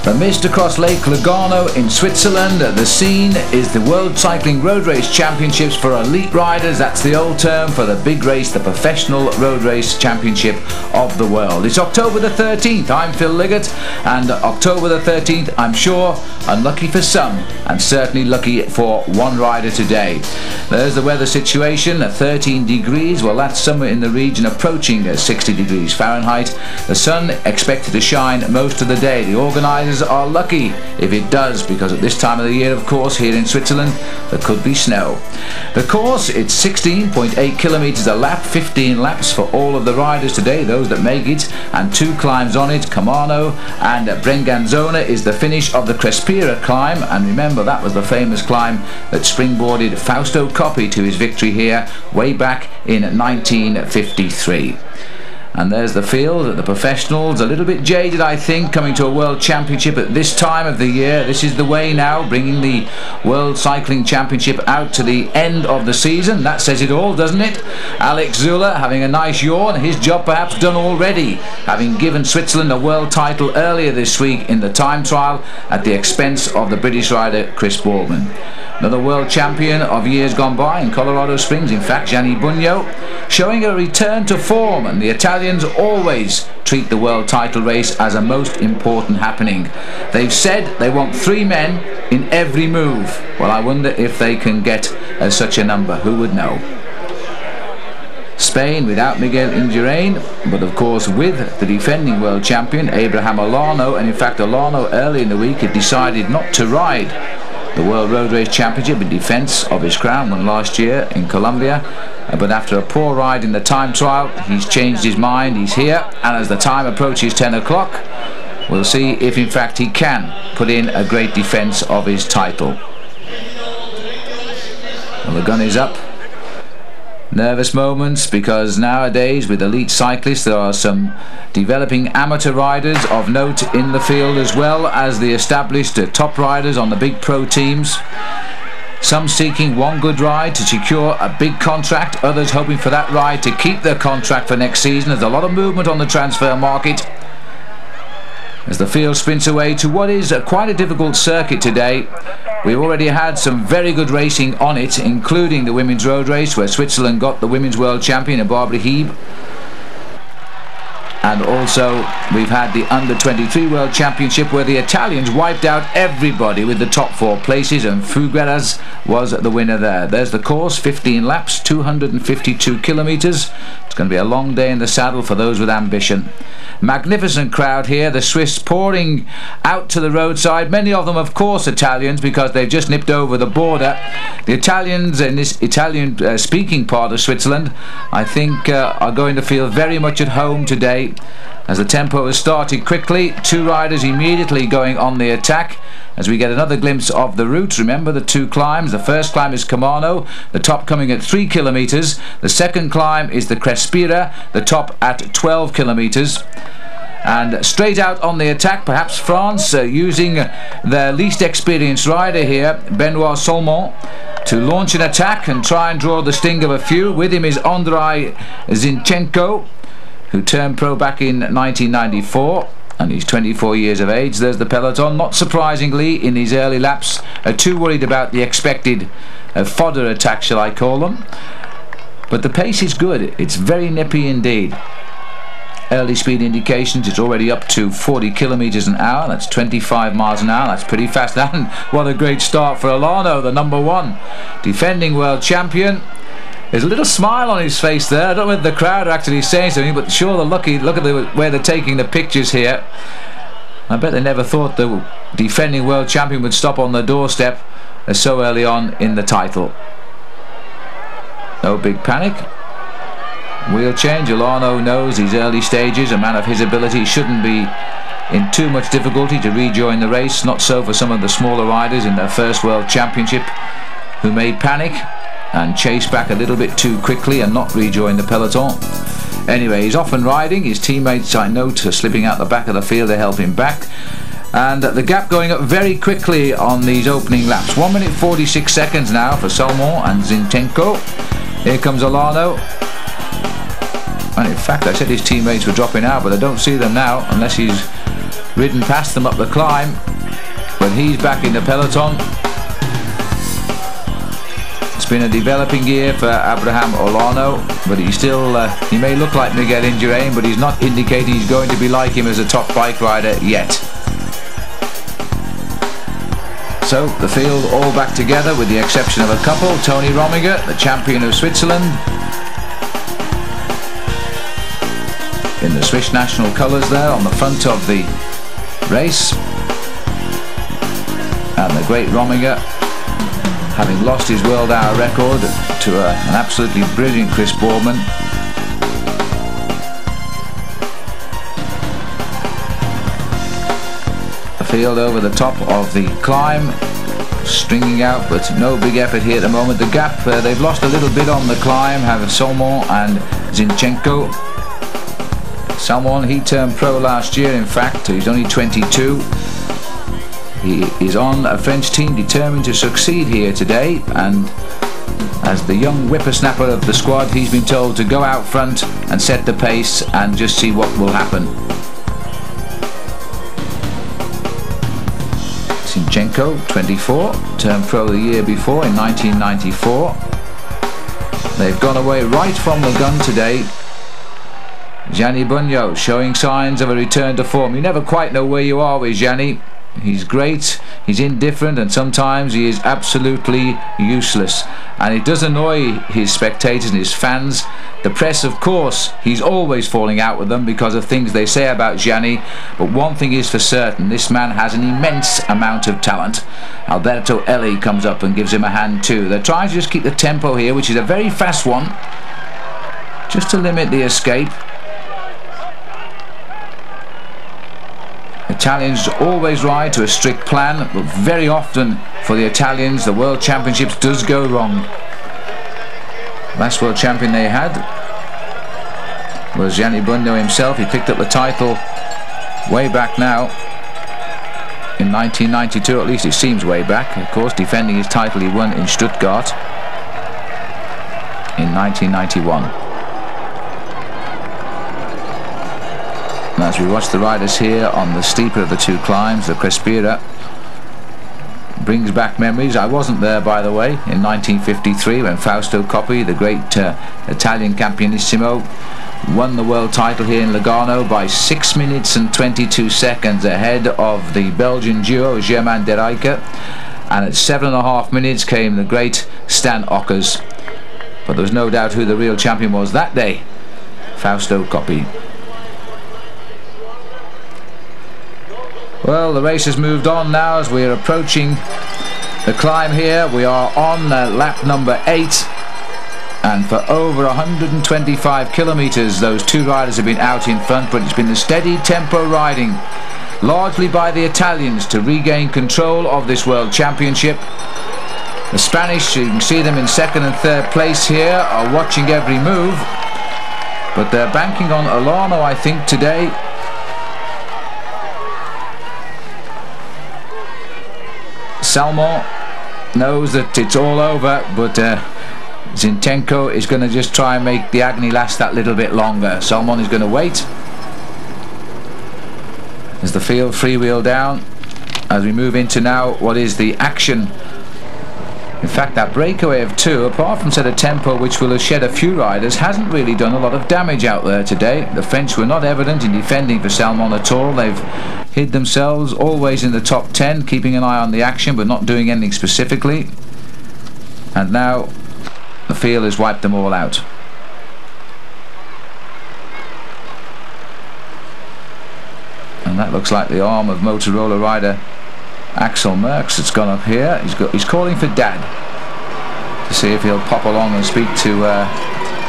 The mist across Lake Lugano in Switzerland. The scene is the World Cycling Road Race Championships for elite riders. That's the old term for the big race, the Professional Road Race Championship of the world. It's October the 13th. I'm Phil Liggett, and October the 13th, I'm sure, unlucky for some, and certainly lucky for one rider today. There's the weather situation, 13 degrees. Well, that's somewhere in the region approaching 60 degrees Fahrenheit. The sun expected to shine most of the day. The organisers are lucky if it does, because at this time of the year, of course, here in Switzerland, there could be snow. The course, it's 16.8 kilometres a lap, 15 laps for all of the riders today, those that make it, and 2 climbs on it. Camano and Brenganzona is the finish of the Crespira climb, and remember, that was the famous climb that springboarded Fausto Coppi to his victory here way back in 1953. And there's the field, the professionals, a little bit jaded, I think, coming to a World Championship at this time of the year. This is the way now, bringing the World Cycling Championship out to the end of the season. That says it all, doesn't it? Alex Zülle having a nice yawn, his job perhaps done already, having given Switzerland a world title earlier this week in the time trial at the expense of the British rider Chris Boardman. Another world champion of years gone by in Colorado Springs, in fact, Gianni Bugno, showing a return to form, and the Italians always treat the world title race as a most important happening. They've said they want 3 men in every move. Well, I wonder if they can get such a number. Who would know? Spain without Miguel Indurain, but of course with the defending world champion Abraham Olano, and in fact Olano early in the week had decided not to ride the World Road Race Championship in defence of his crown, won last year in Colombia, but after a poor ride in the time trial, he's changed his mind. He's here, and as the time approaches 10 o'clock, we'll see if in fact he can put in a great defence of his title. Well, the gun is up. Nervous moments, because nowadays with elite cyclists there are some developing amateur riders of note in the field, as well as the established top riders on the big pro teams. Some seeking one good ride to secure a big contract, others hoping for that ride to keep their contract for next season. There's a lot of movement on the transfer market as the field sprints away to what is quite a difficult circuit today. We've already had some very good racing on it, including the women's road race, where Switzerland got the women's world champion, Barbara Hieb. And also we've had the under-23 World Championship, where the Italians wiped out everybody with the top 4 places, and Figueras was the winner there. There's the course, 15 laps, 252 kilometres. It's going to be a long day in the saddle for those with ambition. Magnificent crowd here, the Swiss pouring out to the roadside, many of them of course Italians, because they've just nipped over the border. The Italians in this Italian speaking part of Switzerland, I think are going to feel very much at home today, as the tempo has started quickly. 2 riders immediately going on the attack as we get another glimpse of the route. Remember the 2 climbs. The first climb is Camano, the top coming at 3 kilometres. The second climb is the Crespira, the top at 12 kilometres. And straight out on the attack, perhaps France using their least experienced rider here, Benoit Salmon, to launch an attack and try and draw the sting of a few. With him is Andrei Zinchenko, who turned pro back in 1994, and he's 24 years of age. There's the peloton, not surprisingly in these early laps, too worried about the expected fodder attack, shall I call them. But the pace is good, it's very nippy indeed. Early speed indications, it's already up to 40 kilometres an hour. That's 25 miles an hour. That's pretty fast. And what a great start for Olano, the number 1 defending world champion. There's a little smile on his face there. I don't know whether the crowd are actually saying something, but sure, they're lucky. Look at where they're taking the pictures here. I bet they never thought the defending world champion would stop on the doorstep so early on in the title. No big panic. Wheel change. Olano knows these early stages. A man of his ability shouldn't be in too much difficulty to rejoin the race. Not so for some of the smaller riders in their first World Championship, who may panic and chase back a little bit too quickly and not rejoin the peloton. Anyway, he's off and riding. His teammates, I note, are slipping out the back of the field to help him back. And the gap going up very quickly on these opening laps. 1 minute 46 seconds now for Salmon and Zinchenko. Here comes Olano. And in fact, I said his teammates were dropping out, but I don't see them now, unless he's ridden past them up the climb, but he's back in the peloton. It's been a developing year for Abraham Olano, but he still, he may look like Miguel Indurain, but he's not indicating he's going to be like him as a top bike rider yet. So the field all back together with the exception of a couple. Tony Rominger, the champion of Switzerland, in the Swiss national colours there on the front of the race, and the great Rominger, having lost his world hour record to an absolutely brilliant Chris Boardman. The field over the top of the climb, stringing out, but no big effort here at the moment. The gap, they've lost a little bit on the climb, have Salmon and Zinchenko. Salmon, he turned pro last year, in fact. He's only 22. He is on a French team determined to succeed here today, and as the young whippersnapper of the squad, he's been told to go out front and set the pace and just see what will happen. Zinchenko, 24, turned pro the year before in 1994. They've gone away right from the gun today. Gianni Bugno showing signs of a return to form. You never quite know where you are with Gianni. He's great, he's indifferent, and sometimes he is absolutely useless, and it does annoy his spectators and his fans. The press, of course, he's always falling out with them because of things they say about Gianni, but one thing is for certain, this man has an immense amount of talent. Alberto Eli comes up and gives him a hand too. They're trying to just keep the tempo here, which is a very fast one, just to limit the escape. Italians always ride to a strict plan, but very often for the Italians the World Championships does go wrong. Last World Champion they had was Gianni Bugno himself. He picked up the title way back now in 1992, at least it seems way back. Of course, defending his title he won in Stuttgart in 1991. And as we watch the riders here on the steeper of the two climbs, the Crespira, brings back memories. I wasn't there, by the way, in 1953 when Fausto Coppi, the great Italian Campionissimo, won the world title here in Lugano by 6 minutes and 22 seconds ahead of the Belgian duo Germain de Rijke, and at 7.5 minutes came the great Stan Ockers. But there was no doubt who the real champion was that day, Fausto Coppi. Well, the race has moved on now as we are approaching the climb here. We are on lap number 8, and for over 125 kilometres those two riders have been out in front, but it's been the steady tempo riding, largely by the Italians, to regain control of this World Championship. The Spanish, you can see them in second and third place here, are watching every move, but they're banking on Olano, I think, today. Salmon knows that it's all over, but Zinchenko is going to just try and make the agony last that little bit longer. Salmon is going to wait as the field freewheel down as we move into now what is the action. In fact, that breakaway of 2, apart from set of tempo which will have shed a few riders, hasn't really done a lot of damage out there today. The French were not evident in defending for Salmon at all. They've hid themselves always in the top 10, keeping an eye on the action but not doing anything specifically. And now the field has wiped them all out. And that looks like the arm of Motorola rider Axel Merckx that's gone up here. He's calling for Dad to see if he'll pop along and speak to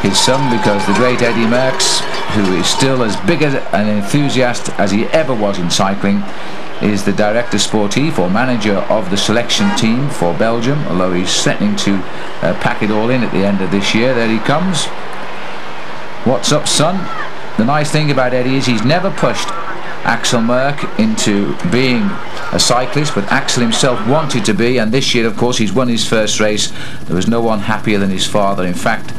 his son, because the great Eddy Merckx, who is still as big an enthusiast as he ever was in cycling, is the director sportif or manager of the selection team for Belgium, although he's threatening to pack it all in at the end of this year. There he comes. What's up, son? The nice thing about Eddie is he's never pushed Axel Merckx into being a cyclist, but Axel himself wanted to be, and this year, of course, he's won his first race. There was no one happier than his father. In fact,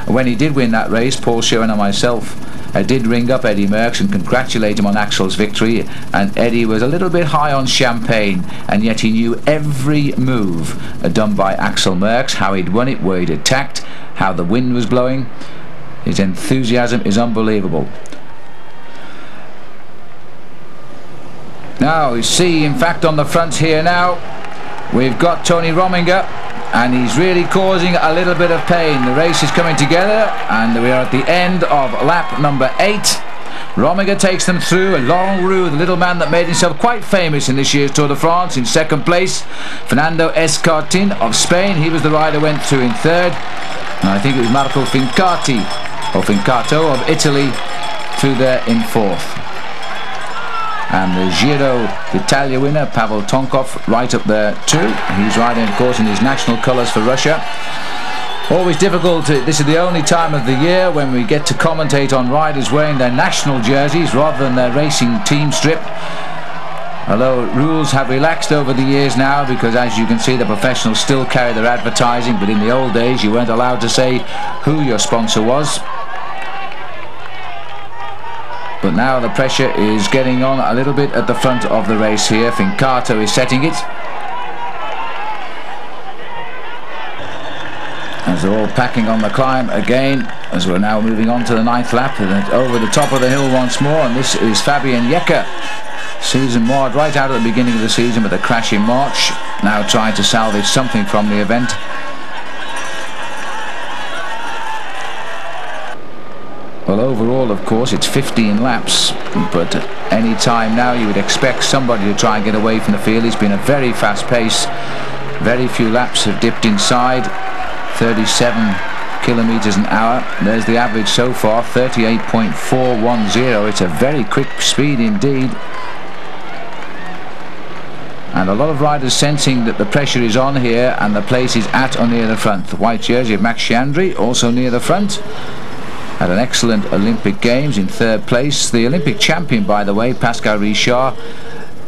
when he did win that race, Paul Schuren and myself did ring up Eddie Merckx and congratulate him on Axel's victory, and Eddie was a little bit high on champagne, and yet he knew every move done by Axel Merckx, how he'd won it, where he'd attacked, how the wind was blowing. His enthusiasm is unbelievable. Now you see, in fact, on the front here now, we've got Tony Rominger, and he's really causing a little bit of pain. The race is coming together, and we are at the end of lap number 8. Rominger takes them through a long route, the little man that made himself quite famous in this year's Tour de France. In second place, Fernando Escartin of Spain. He was the rider who went through in third. And I think it was Marco Fincati, or Fincato of Italy, through there in fourth. And the Giro d'Italia winner, Pavel Tonkov, right up there too. He's riding, of course, in his national colours for Russia. Always difficult. This is the only time of the year when we get to commentate on riders wearing their national jerseys rather than their racing team strip. Although rules have relaxed over the years now, because as you can see, the professionals still carry their advertising, but in the old days you weren't allowed to say who your sponsor was. But now the pressure is getting on a little bit at the front of the race here. Fincato is setting it, as they're all packing on the climb again, as we're now moving on to the 9th lap, and over the top of the hill once more. And this is Fabian Jecker, season marred right out at the beginning of the season with a crash in March, now trying to salvage something from the event. Well, overall, of course, it's 15 laps, but any time now you would expect somebody to try and get away from the field. It's been a very fast pace. Very few laps have dipped inside 37 kilometers an hour. There's the average so far, 38.410. It's a very quick speed indeed. And a lot of riders sensing that the pressure is on here and the place is at or near the front. The white jersey of Max Chiandri also near the front. Had an excellent Olympic Games in third place. The Olympic champion, by the way, Pascal Richard,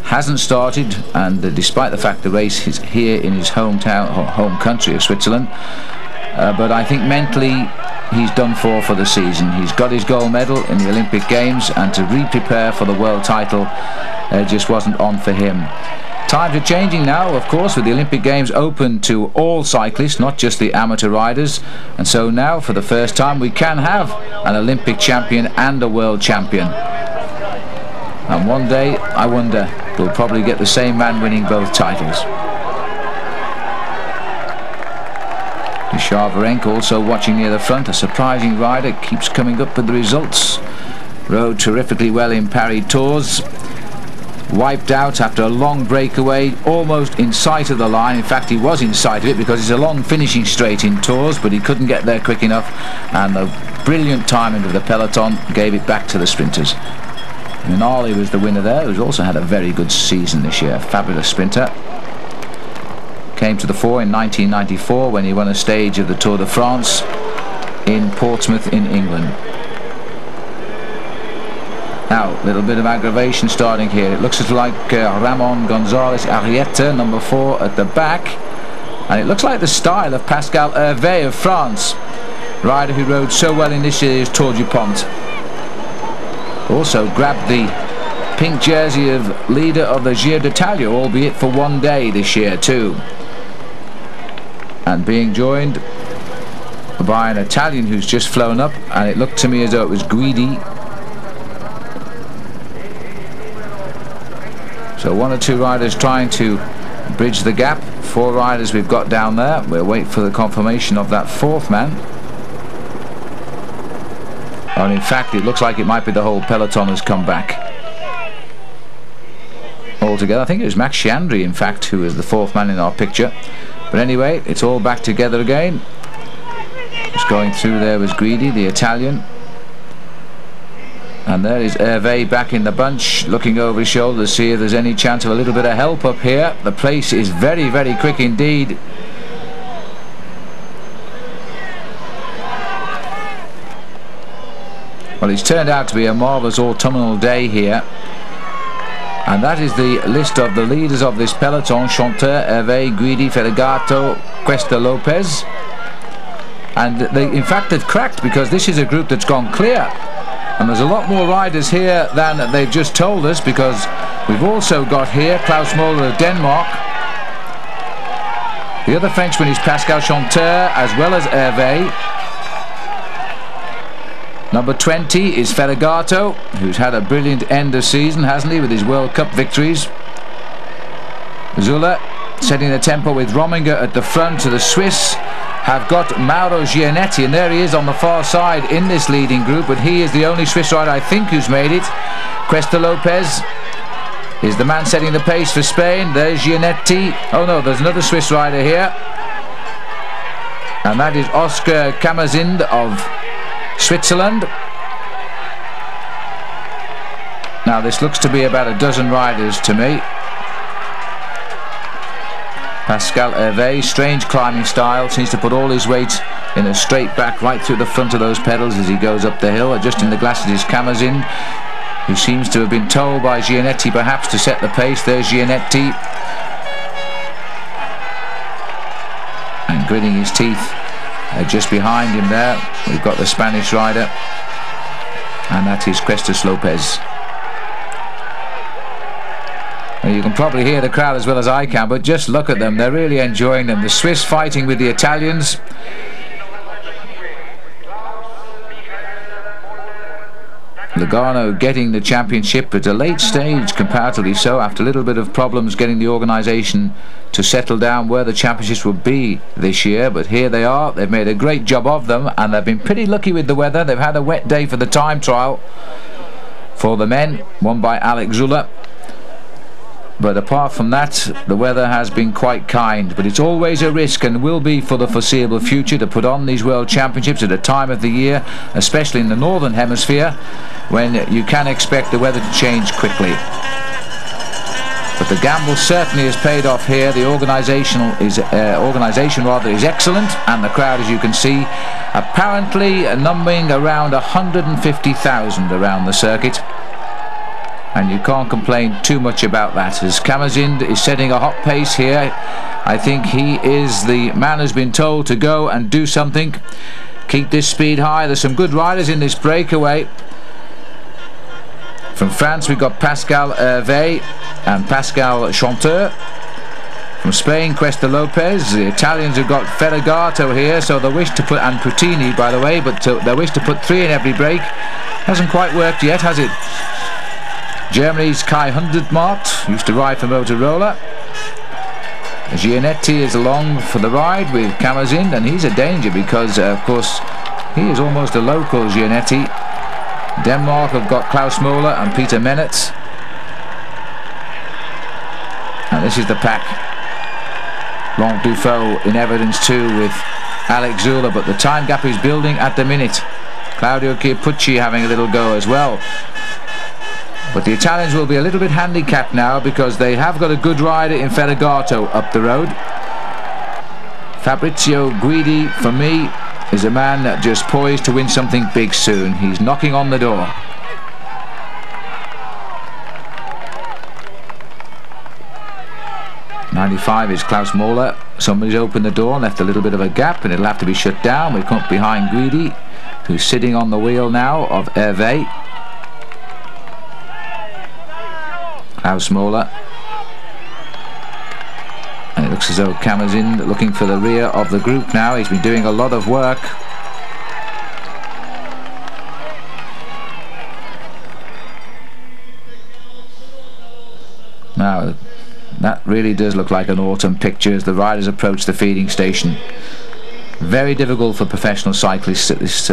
hasn't started, and despite the fact the race is here in his hometown, or home country of Switzerland, but I think mentally he's done for the season. He's got his gold medal in the Olympic Games, and to re-prepare for the world title just wasn't on for him. Times are changing now, of course, with the Olympic Games open to all cyclists, not just the amateur riders, and so now for the first time we can have an Olympic champion and a world champion. And one day, I wonder, we'll probably get the same man winning both titles. Shaverenko also watching near the front, a surprising rider, keeps coming up with the results. Rode terrifically well in Paris Tours. Wiped out after a long breakaway, almost in sight of the line. In fact, he was in sight of it because it's a long finishing straight in Tours, but he couldn't get there quick enough, and the brilliant timing of the peloton gave it back to the sprinters. Minali was the winner there, who's also had a very good season this year. Fabulous sprinter. Came to the fore in 1994 when he won a stage of the Tour de France in Portsmouth in England. Now, a little bit of aggravation starting here. It looks like Ramon González Arrieta, number 4 at the back. And it looks like the style of Pascal Hervé of France, rider who rode so well in this year's Tour du Pont. Also grabbed the pink jersey of leader of the Giro d'Italia, albeit for one day this year too. And being joined by an Italian who's just flown up, and it looked to me as though it was Guidi. So one or two riders trying to bridge the gap. 4 riders we've got down there. We'll wait for the confirmation of that 4th man. And in fact, it looks like it might be the whole peloton has come back altogether. I think it was Max Chiandri, in fact, who is the 4th man in our picture. But anyway, it's all back together again. Just going through there was Guidi, the Italian. And there is Hervé back in the bunch, looking over his shoulder to see if there's any chance of a little bit of help up here. The pace is very, very quick indeed. Well, it's turned out to be a marvellous autumnal day here. And that is the list of the leaders of this peloton: Chanteur, Hervé, Guidi, Fedegato, Cuesta Lopez. And they, in fact, they've cracked, because this is a group that's gone clear. And there's a lot more riders here than they've just told us, because we've also got here Klaus Moller of Denmark. The other Frenchman is Pascal Chanteur, as well as Hervé. Number 20 is Ferragato, who's had a brilliant end of season, hasn't he, with his World Cup victories. Zuller setting the tempo with Rominger at the front. To the Swiss have got Mauro Gianetti, and there he is on the far side in this leading group, but he is the only Swiss rider, I think, who's made it. Cuesta Lopez is the man setting the pace for Spain. There's Gianetti. Oh no, there's another Swiss rider here, and that is Oscar Camazin of Switzerland. Now this looks to be about a dozen riders to me. Pascal Hervé, strange climbing style, seems to put all his weight in a straight back right through the front of those pedals as he goes up the hill. Adjusting the glasses is Camazin, who seems to have been told by Gianetti perhaps to set the pace. There's Gianetti, and gritting his teeth. Just behind him there we've got the Spanish rider, and that is Cuesta Lopez. Well, you can probably hear the crowd as well as I can, but just look at them, they're really enjoying them. The Swiss fighting with the Italians. Logano getting the championship at a late stage, comparatively so, after a little bit of problems getting the organisation to settle down where the championships would be this year. But here they are, they've made a great job of them, and they've been pretty lucky with the weather. They've had a wet day for the time trial for the men, won by Alex Zuller. But apart from that, the weather has been quite kind. But it's always a risk, and will be for the foreseeable future, to put on these World Championships at a time of the year, especially in the Northern Hemisphere, when you can expect the weather to change quickly. But the gamble certainly has paid off here. The organisation is excellent, and the crowd, as you can see, apparently numbering around 150,000 around the circuit. And you can't complain too much about that, as Camazin is setting a hot pace here. I think he is the man who's been told to go and do something. Keep this speed high. There's some good riders in this breakaway. From France we've got Pascal Hervé and Pascal Chanteur. From Spain, Cuesta Lopez. The Italians have got Ferragato here, so they wish to put, and Putini by the way, but they wish to put 3 in every break. Hasn't quite worked yet, has it? Germany's Kai Hundertmark used to ride for Motorola. Gianetti is along for the ride with Camazin, and he's a danger because of course he is almost a local, Gianetti. Denmark have got Klaus Moller and Peter Menetz, and this is the pack. Laurent Dufaux in evidence too with Alex Zuller, but the time gap is building at the minute. Claudio Chiappucci having a little go as well. But the Italians will be a little bit handicapped now, because they have got a good rider in Ferragato up the road. Fabrizio Guidi, for me, is a man that just poised to win something big soon. He's knocking on the door. '95 is Klaus Moller. Somebody's opened the door and left a little bit of a gap, and it'll have to be shut down. We come behind Guidi, who's sitting on the wheel now of Hervé. Klaus Moller, and it looks as though Camazin looking for the rear of the group now. He's been doing a lot of work. Now that really does look like an autumn picture as the riders approach the feeding station. Very difficult for professional cyclists at this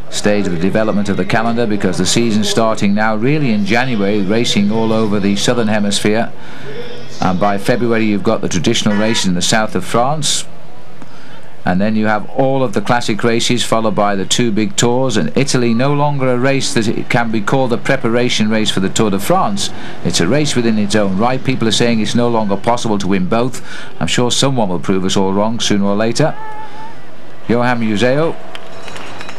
stage of the development of the calendar, because the season's starting now really in January, racing all over the southern hemisphere, and by February you've got the traditional races in the south of France, and then you have all of the classic races followed by the 2 big tours. And Italy no longer a race that it can be called a preparation race for the Tour de France. It's a race within its own right. People are saying it's no longer possible to win both. I'm sure someone will prove us all wrong sooner or later. Johan Museeuw.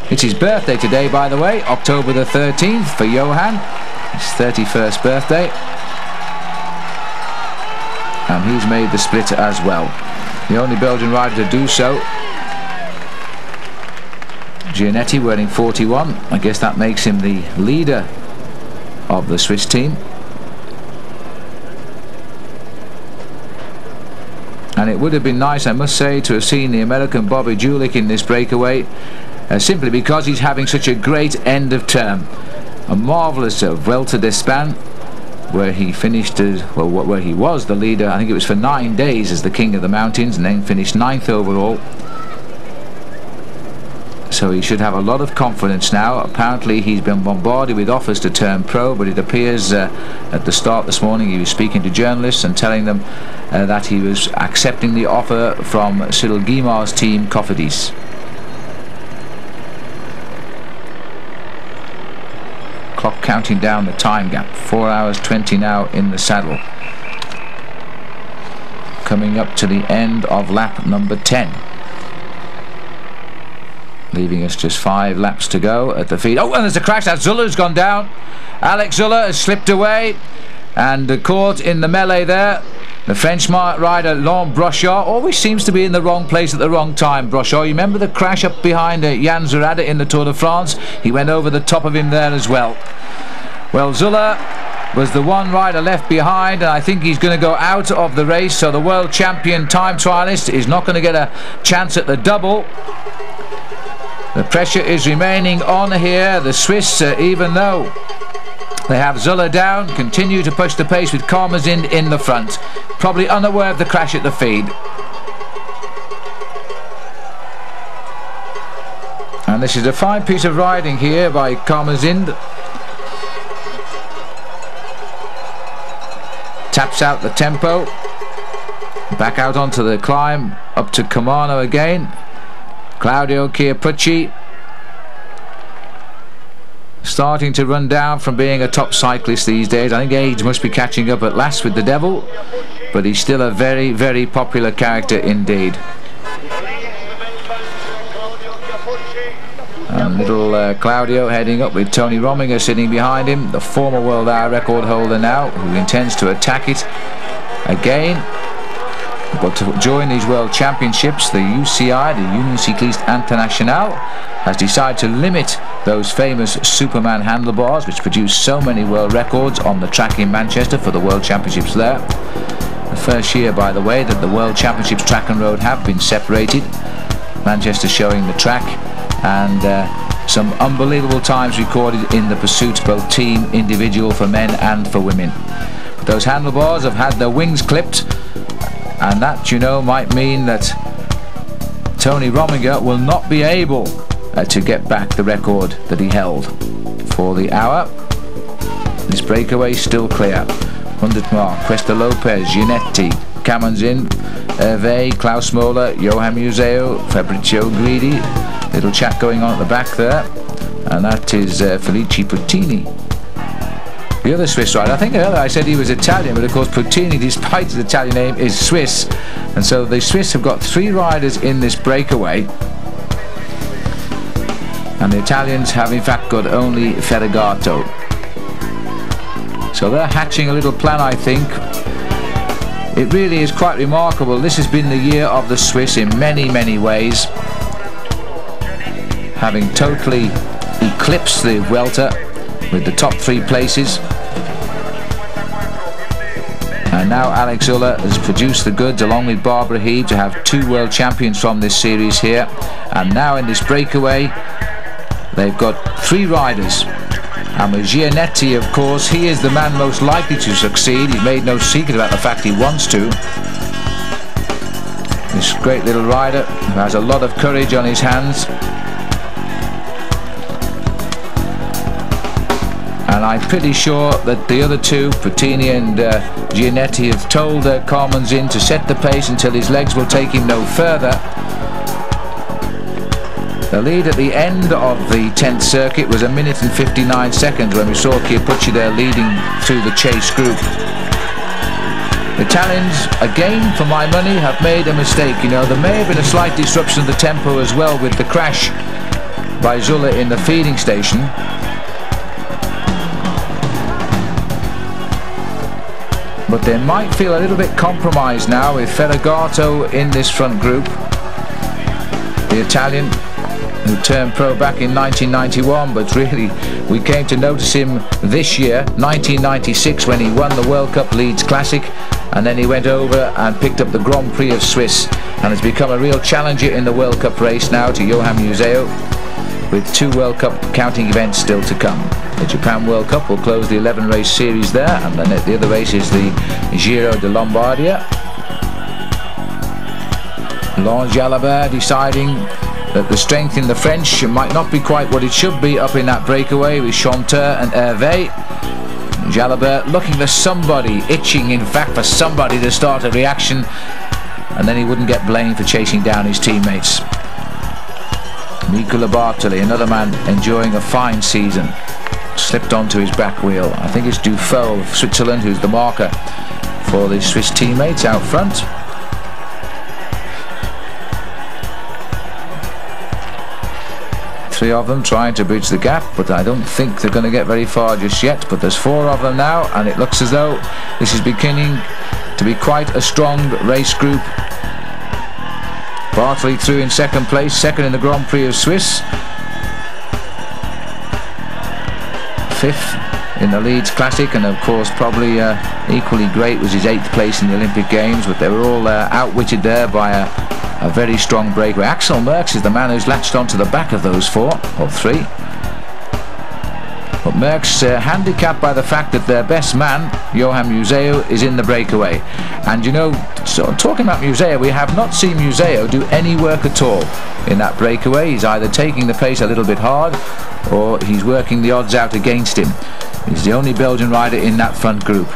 It's his birthday today, by the way, October the 13th for Johan, his 31st birthday, and he's made the split as well. The only Belgian rider to do so. Giannetti wearing 41. I guess that makes him the leader of the Swiss team. And it would have been nice, I must say, to have seen the American Bobby Julich in this breakaway, simply because he's having such a great end of term. A marvellous Vuelta de España, where he finished as well, where he was the leader. I think it was for 9 days as the king of the mountains, and then finished 9th overall. So he should have a lot of confidence now. Apparently he's been bombarded with offers to turn pro, but it appears at the start this morning he was speaking to journalists and telling them that he was accepting the offer from Cyril Guimar's team, Cofidis. Clock counting down the time gap. 4 hours 20 now in the saddle. Coming up to the end of lap number 10. Leaving us just 5 laps to go at the feed. Oh, and there's a crash. That Zula's gone down. Alex Zula has slipped away and caught in the melee there. The French rider Laurent Brochard always seems to be in the wrong place at the wrong time. Brochard, you remember the crash up behind Jan Zurada in the Tour de France? He went over the top of him there as well. Well, Zula was the one rider left behind, and I think he's going to go out of the race, so the world champion time trialist is not going to get a chance at the double. The pressure is remaining on here. The Swiss, even though they have Zula down, continue to push the pace with Karmazin in the front, probably unaware of the crash at the feed. And this is a fine piece of riding here by Karmazin. Taps out the tempo, back out onto the climb, up to Camano again. Claudio Chiappucci starting to run down from being a top cyclist these days. I think age must be catching up at last with the devil, but he's still a very, very popular character indeed. And little Claudio heading up with Tony Rominger sitting behind him, the former world hour record holder now, who intends to attack it again. But to join these World Championships, the UCI, the Union Cycliste Internationale, has decided to limit those famous Superman handlebars which produced so many world records on the track in Manchester for the World Championships there. The first year, by the way, that the World Championships track and road have been separated. Manchester showing the track, and some unbelievable times recorded in the pursuits, both team, individual, for men and for women. But those handlebars have had their wings clipped, and that, you know, might mean that Tony Rominger will not be able to get back the record that he held for the hour. This breakaway is still clear. Hundertmark, Cuesta Lopez, Giannetti, Karmazin, Hervé, Klaus Mola, Johan Museo, Fabrizio Guidi. Little chat going on at the back there, and that is Felice Puttini. The other Swiss rider, I think earlier I said he was Italian, but of course Puttini, despite his Italian name, is Swiss. And so the Swiss have got 3 riders in this breakaway, and the Italians have in fact got only Ferragato. So they're hatching a little plan, I think. It really is quite remarkable. This has been the year of the Swiss in many, many ways, having totally eclipsed the Vuelta with the top 3 places. And now Alex Zula has produced the goods along with Barbara Heave to have 2 world champions from this series here. And now in this breakaway they've got 3 riders, and with Giannetti, of course, he is the man most likely to succeed. He's made no secret about the fact he wants to. This great little rider who has a lot of courage on his hands. And I'm pretty sure that the other 2, Puttini and Giannetti, have told Karmazin to set the pace until his legs will take him no further. The lead at the end of the 10th circuit was 1 minute and 59 seconds when we saw Chiappucci there leading through the chase group. The Italians, again, for my money, have made a mistake. You know, there may have been a slight disruption of the tempo as well with the crash by Zula in the feeding station. But they might feel a little bit compromised now with Ferragato in this front group. The Italian, who turned pro back in 1991, but really we came to notice him this year, 1996, when he won the World Cup Leeds Classic, and then he went over and picked up the Grand Prix of Swiss and has become a real challenger in the World Cup race now to Johan Museeuw, with 2 World Cup counting events still to come. The Japan World Cup will close the 11 race series there, and then the other race is the Giro de Lombardia. Lange Jalabert deciding that the strength in the French might not be quite what it should be up in that breakaway with Chanteur and Hervé. Jalabert looking for somebody, itching in fact for somebody to start a reaction, and then he wouldn't get blamed for chasing down his teammates. Nicola Bartoli, another man enjoying a fine season, slipped onto his back wheel. I think it's Dufaux of Switzerland who's the marker for the Swiss teammates out front. Three of them trying to bridge the gap, but I don't think they're going to get very far just yet. But there's 4 of them now, and it looks as though this is beginning to be quite a strong race group. Bartoli through in second place, second in the Grand Prix of Swiss, 5th in the Leeds Classic, and of course probably equally great was his 8th place in the Olympic Games, but they were all outwitted there by a very strong breakaway. Axel Merckx is the man who's latched onto the back of those 4 or 3. But Merckx handicapped by the fact that their best man, Johan Museeuw, is in the breakaway. And you know, so talking about Museeuw, we have not seen Museeuw do any work at all in that breakaway. He's either taking the pace a little bit hard or he's working the odds out against him. He's the only Belgian rider in that front group.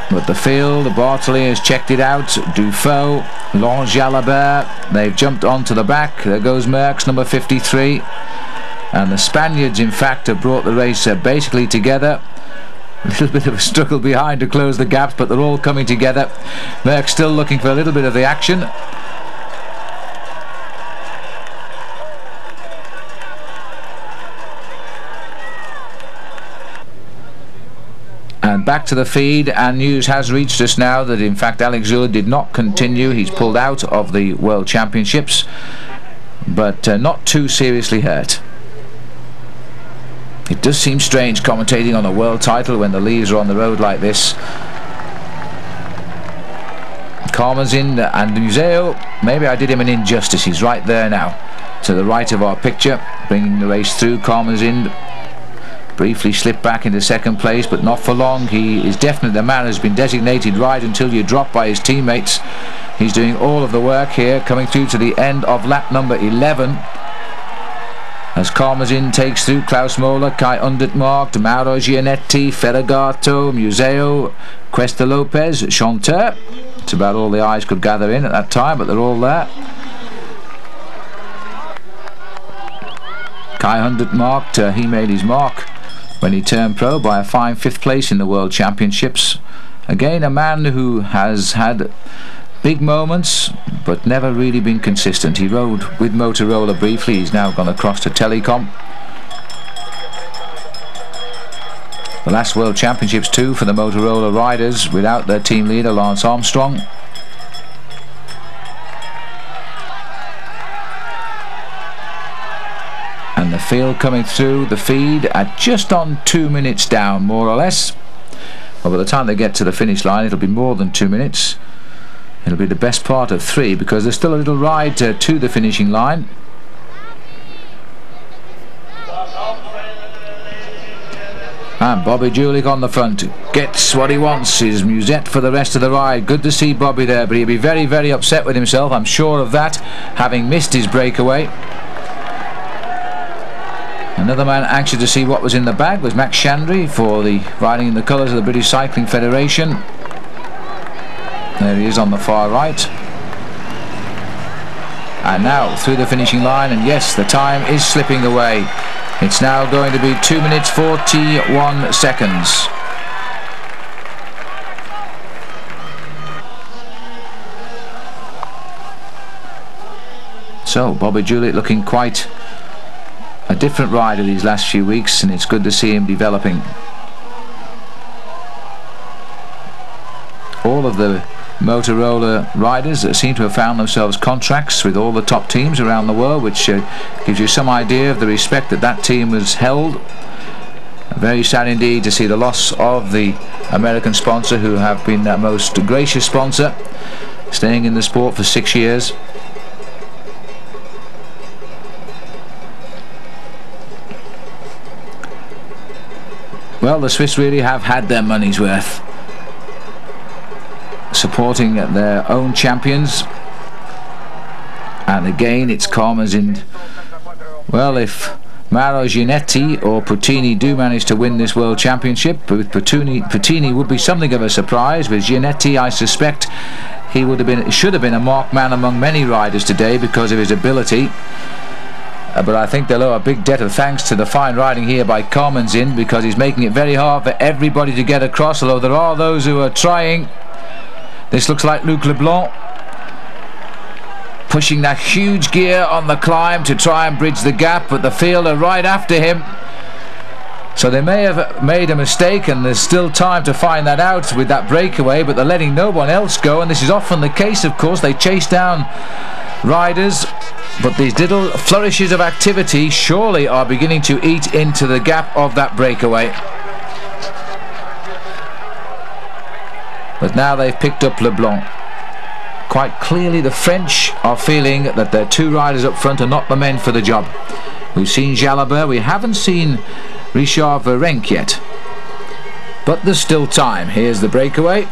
But the field, Bartoli has checked it out. Dufaux, Lange Jalabert, they've jumped onto the back. There goes Merckx, number 53. And the Spaniards, in fact, have brought the race basically together. A little bit of a struggle behind to close the gaps, but they're all coming together. Merckx still looking for a little bit of the action. And back to the feed, and news has reached us now that in fact Alex Zülle did not continue. He's pulled out of the World Championships, but not too seriously hurt. It does seem strange commentating on a world title when the leaves are on the road like this. Karmazin and Museeuw, maybe I did him an injustice. He's right there now to the right of our picture, bringing the race through. Karmazin briefly slipped back into second place, but not for long. He is definitely the man who's been designated ride until you drop by his teammates. He's doing all of the work here, coming through to the end of lap number 11. As Karmazin takes through Klaus Mola, Kai Undertmark, Mauro Gianetti, Ferragato, Museeuw, Cuesta Lopez, Chanteur. It's about all the eyes could gather in at that time, but they're all there. Kai Undertmark, he made his mark when he turned pro by a fine 5th place in the World Championships. Again, a man who has had big moments but never really been consistent. He rode with Motorola briefly. He's now gone across to Telecom. The last World Championships too for the Motorola riders without their team leader Lance Armstrong. And the field coming through the feed at just on 2 minutes down, more or less. Well, by the time they get to the finish line, it'll be more than 2 minutes. It'll be the best part of 3, because there's still a little ride to the finishing line. And Bobby Julich on the front gets what he wants, his musette for the rest of the ride. Good to see Bobby there, but he'll be very, very upset with himself, I'm sure of that, having missed his breakaway. Another man anxious to see what was in the bag was Max Chandry for the riding in the colours of the British Cycling Federation. There he is on the far right. And now through the finishing line, and yes, the time is slipping away. It's now going to be 2 minutes 41 seconds. So Bobby Julich looking quite a different rider these last few weeks, and it's good to see him developing. All of the Motorola riders that seem to have found themselves contracts with all the top teams around the world, which gives you some idea of the respect that that team has held. Very sad indeed to see the loss of the American sponsor, who have been that most gracious sponsor, staying in the sport for 6 years. Well, the Swiss really have had their money's worth, supporting their own champions. And again, it's Karmazin. Well, if Mauro Gianetti or Puttini do manage to win this World Championship, with Puttini would be something of a surprise. With Gianetti, I suspect he should have been a marked man among many riders today because of his ability. But I think they'll owe a big debt of thanks to the fine riding here by Karmazin, because he's making it very hard for everybody to get across, although there are those who are trying. This looks like Luc Leblanc pushing that huge gear on the climb to try and bridge the gap, but the field are right after him. So they may have made a mistake, and there's still time to find that out with that breakaway, but they're letting no one else go, and this is often the case, of course. They chase down riders, but these little flourishes of activity surely are beginning to eat into the gap of that breakaway. But now they've picked up Leblanc. Quite clearly the French are feeling that their two riders up front are not the men for the job. We've seen Jalabert, we haven't seen Richard Virenque yet, but there's still time. Here's the breakaway.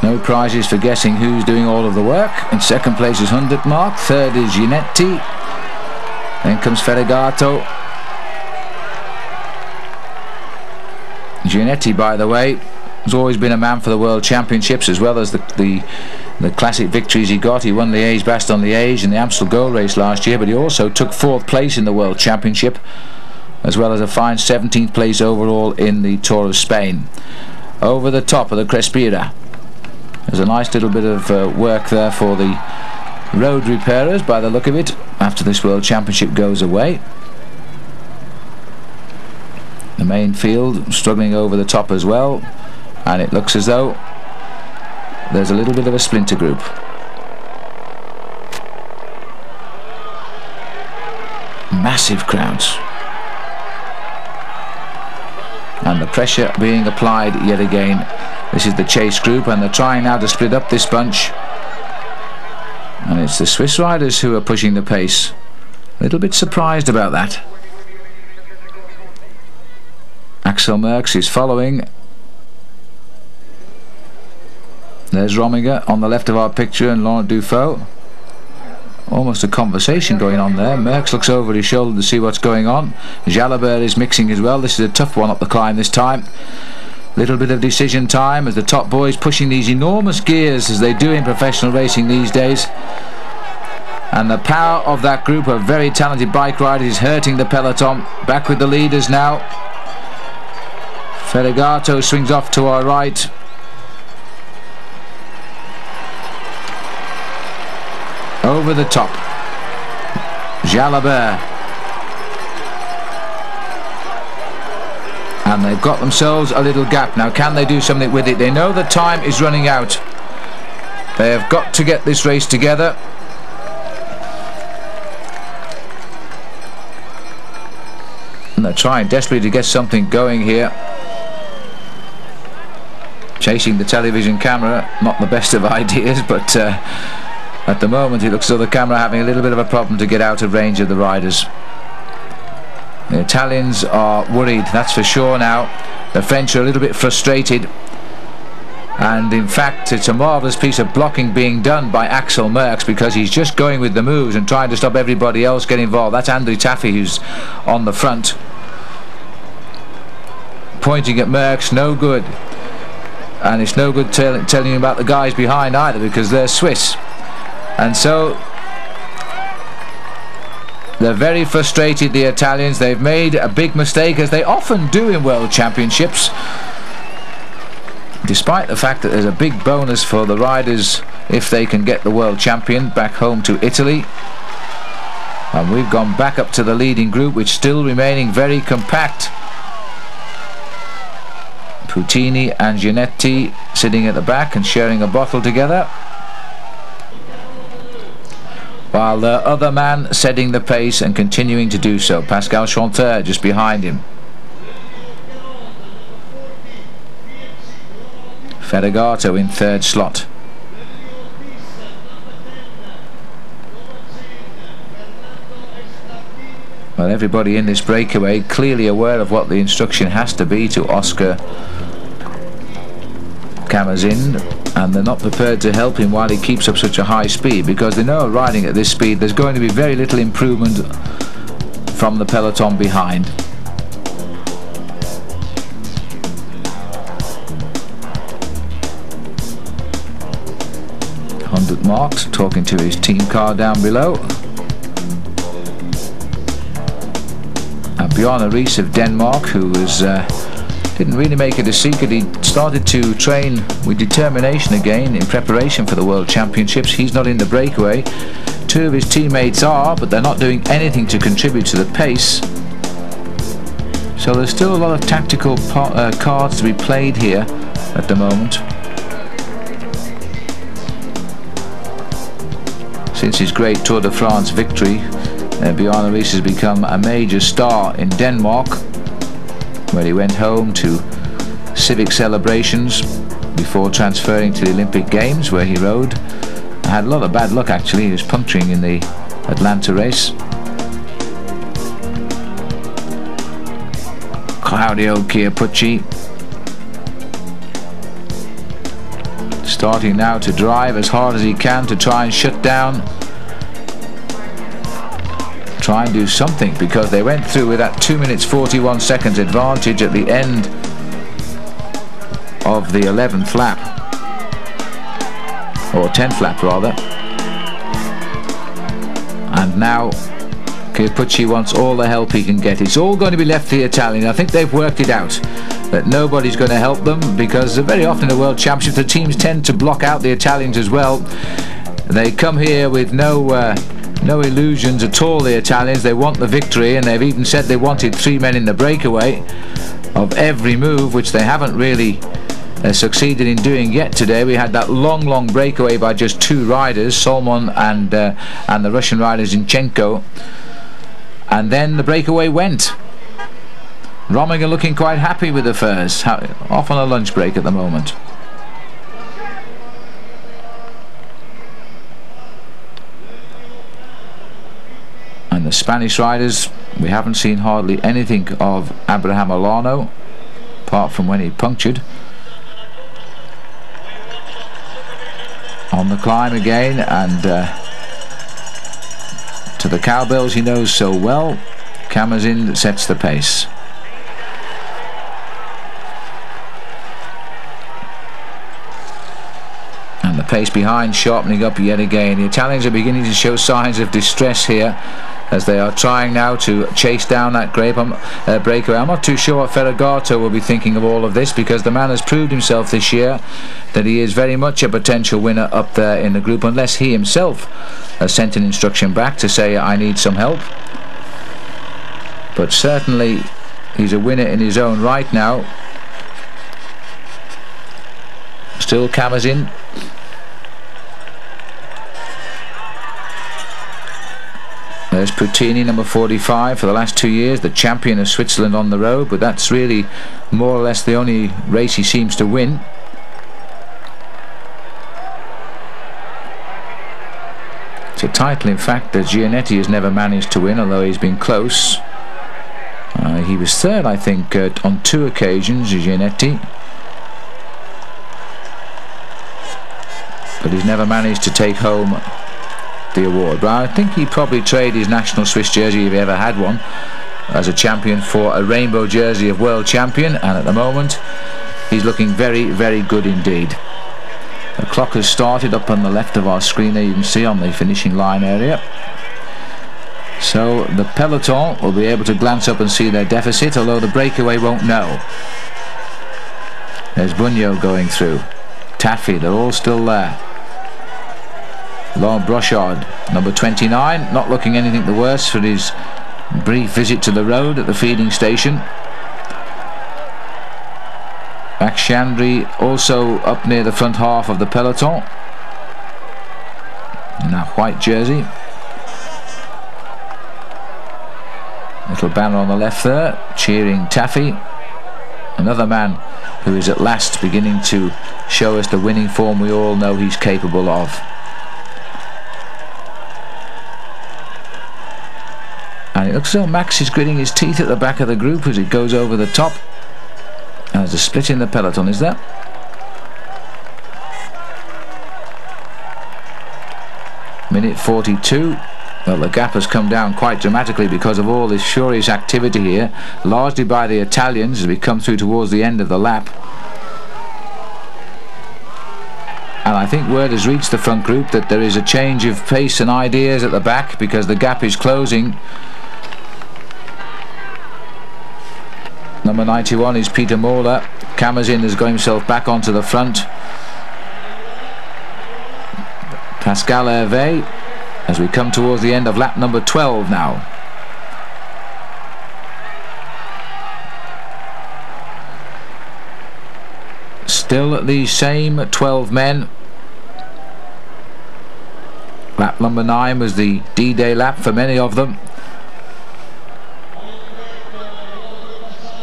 No prizes for guessing who's doing all of the work. In second place is Hundertmark, third is Gianetti, then comes Feregato. Gianetti, by the way, has always been a man for the World Championships, as well as the classic victories he got. He won Liège-Bastogne-Liège and the Amstel Gold Race last year, but he also took 4th place in the World Championship, as well as a fine 17th place overall in the Tour of Spain. Over the top of the Crespira, there's a nice little bit of work there for the road repairers, by the look of it, after this World Championship goes away. The main field struggling over the top as well, and it looks as though there's a little bit of a splinter group. Massive crowds, and the pressure being applied yet again. This is the chase group, and they're trying now to split up this bunch, and it's the Swiss riders who are pushing the pace. A little bit surprised about that. Axel Merckx is following. There's Rominger on the left of our picture, and Laurent Dufaux. Almost a conversation going on there. Merckx looks over his shoulder to see what's going on. Jalabert is mixing as well. This is a tough one up the climb this time. Little bit of decision time as the top boys pushing these enormous gears as they do in professional racing these days. And the power of that group of very talented bike riders is hurting the peloton. Back with the leaders now. Feregato swings off to our right. Over the top, Jalabert, and they've got themselves a little gap. Now, can they do something with it? They know the time is running out. They have got to get this race together. And they're trying desperately to get something going here. Chasing the television camera, not the best of ideas, but at the moment it looks as though the camera having a little bit of a problem to get out of range of the riders. The Italians are worried, that's for sure now. The French are a little bit frustrated, and in fact it's a marvellous piece of blocking being done by Axel Merckx, because he's just going with the moves and trying to stop everybody else getting involved. That's Andrew Taffy who's on the front, pointing at Merckx. No good. And it's no good telling you about the guys behind either, because they're Swiss. And so they're very frustrated, the Italians. They've made a big mistake, as they often do in World Championships, despite the fact that there's a big bonus for the riders if they can get the world champion back home to Italy. And we've gone back up to the leading group, which still remaining very compact. Puttini and Giannetti sitting at the back and sharing a bottle together, while the other man setting the pace and continuing to do so. Pascal Chanteur just behind him. Ferragato in third slot. Well, everybody in this breakaway clearly aware of what the instruction has to be to Oscar Camazin, and they're not prepared to help him while he keeps up such a high speed, because they know riding at this speed there's going to be very little improvement from the peloton behind. Marks talking to his team car down below. And Bjarne Riis of Denmark, who was didn't really make it a secret, he started to train with determination again in preparation for the World Championships. He's not in the breakaway. Two of his teammates are, but they're not doing anything to contribute to the pace. So there's still a lot of tactical cards to be played here at the moment. Since his great Tour de France victory, Bjarne Riis has become a major star in Denmark, where he went home to civic celebrations before transferring to the Olympic Games, where he rode. Had a lot of bad luck actually. He was puncturing in the Atlanta race. Claudio Chiappucci starting now to drive as hard as he can to try and shut down, try and do something, because they went through with that 2 minutes 41 seconds advantage at the end of the 11th lap, or 10th lap rather, and now Chiappucci wants all the help he can get. It's all going to be left to the Italian. I think they've worked it out that nobody's going to help them, because very often in the World Championship the teams tend to block out the Italians as well. They come here with no illusions at all, the Italians. They want the victory, and they've even said they wanted 3 men in the breakaway of every move, which they haven't really succeeded in doing yet today. We had that long breakaway by just 2 riders, Solomon and the Russian rider Zinchenko, and then the breakaway went. Rominger looking quite happy with the first, off on a lunch break at the moment. And the Spanish riders, we haven't seen hardly anything of Abraham Olano, apart from when he punctured. On the climb again, and to the cowbells he knows so well. Camazin sets the pace. And the pace behind sharpening up yet again. The Italians are beginning to show signs of distress here, as they are trying now to chase down that breakaway. I'm not too sure what Ferragato will be thinking of all of this, because the man has proved himself this year that he is very much a potential winner up there in the group, unless he himself has sent an instruction back to say, I need some help. But certainly he's a winner in his own right now. Still Camazin. There's Puttini, number 45, for the last 2 years, the champion of Switzerland on the road, but that's really more or less the only race he seems to win. It's a title, in fact, that Giannetti has never managed to win, although he's been close. He was third, I think, on 2 occasions, Giannetti, but he's never managed to take home the award. But I think he'd probably trade his national Swiss jersey, if he ever had one, as a champion, for a rainbow jersey of world champion, and at the moment he's looking very good indeed. The clock has started up on the left of our screen there, you can see on the finishing line area. So the peloton will be able to glance up and see their deficit, although the breakaway won't know. There's Bunyo going through, Taffy, they're all still there. Laurent Brochard, number 29, not looking anything the worse for his brief visit to the road at the feeding station. Bakshandri also up near the front half of the peloton in that white jersey. Little banner on the left there, cheering Taffy. Another man who is at last beginning to show us the winning form we all know he's capable of. And it looks as though Max is gritting his teeth at the back of the group as it goes over the top. There's a split in the peloton, is there? Minute 42. Well, the gap has come down quite dramatically because of all this furious activity here, largely by the Italians as we come through towards the end of the lap. And I think word has reached the front group that there is a change of pace and ideas at the back because the gap is closing. Number 91 is Peter Mola. Kamazin has got himself back onto the front. Pascal Hervé as we come towards the end of lap number 12 now. Still the same 12 men. Lap number 9 was the D-Day lap for many of them.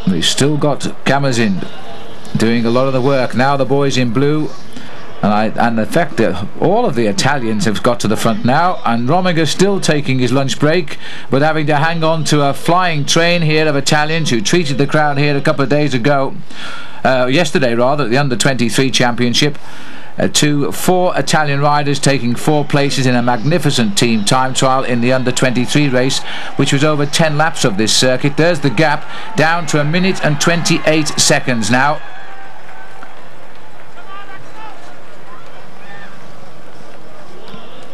We've still got Kamazin doing a lot of the work. Now the boys in blue. And the fact that all of the Italians have got to the front now, and Rominger still taking his lunch break but having to hang on to a flying train here of Italians who treated the crowd here a couple of days ago, yesterday rather, at the under-23 championship. 4 Italian riders taking 4 places in a magnificent team time trial in the under-23 race, which was over 10 laps of this circuit. There's the gap down to 1 minute and 28 seconds now.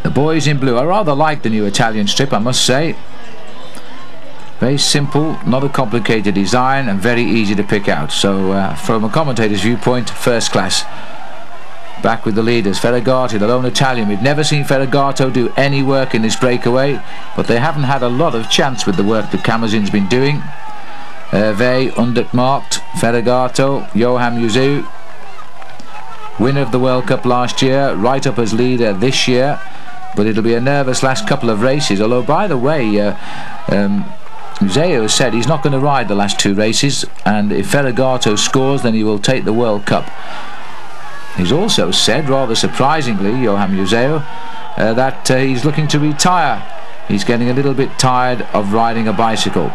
The boys in blue. I rather like the new Italian strip, I must say. Very simple, not a complicated design, and very easy to pick out. So from a commentator's viewpoint, first class. Back with the leaders, Ferragati, the lone Italian. We've never seen Ferragato do any work in this breakaway, but they haven't had a lot of chance with the work that Kamazin's been doing. Hervé, undermarked, Ferragato, Johan Museeuw, winner of the World Cup last year, right up as leader this year. But it'll be a nervous last couple of races, although by the way Museeuw has said he's not going to ride the last 2 races, and if Ferragato scores then he will take the World Cup. He's also said, rather surprisingly, Johan Museeuw, that he's looking to retire. He's getting a little bit tired of riding a bicycle.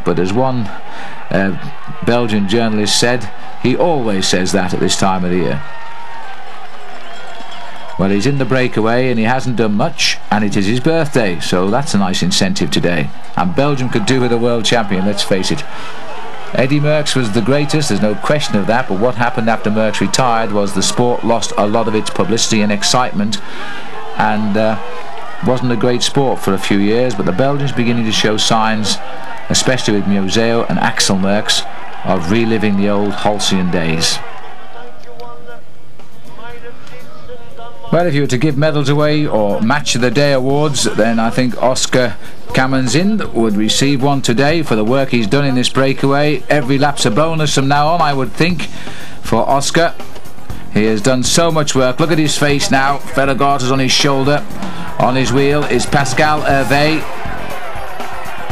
But as one Belgian journalist said, he always says that at this time of the year. Well, he's in the breakaway and he hasn't done much, and it is his birthday, so that's a nice incentive today. And Belgium could do with a world champion, let's face it. Eddy Merckx was the greatest, there's no question of that, but what happened after Merckx retired was the sport lost a lot of its publicity and excitement, and wasn't a great sport for a few years. But the Belgians beginning to show signs, especially with Museeuw and Axel Merckx, of reliving the old halcyon days. Well, if you were to give medals away or match of the day awards, then I think Oscar Kamazin would receive one today for the work he's done in this breakaway. Every lap's a bonus from now on, I would think, for Oscar. He has done so much work. Look at his face now. Ferragato's on his shoulder. On his wheel is Pascal Hervé.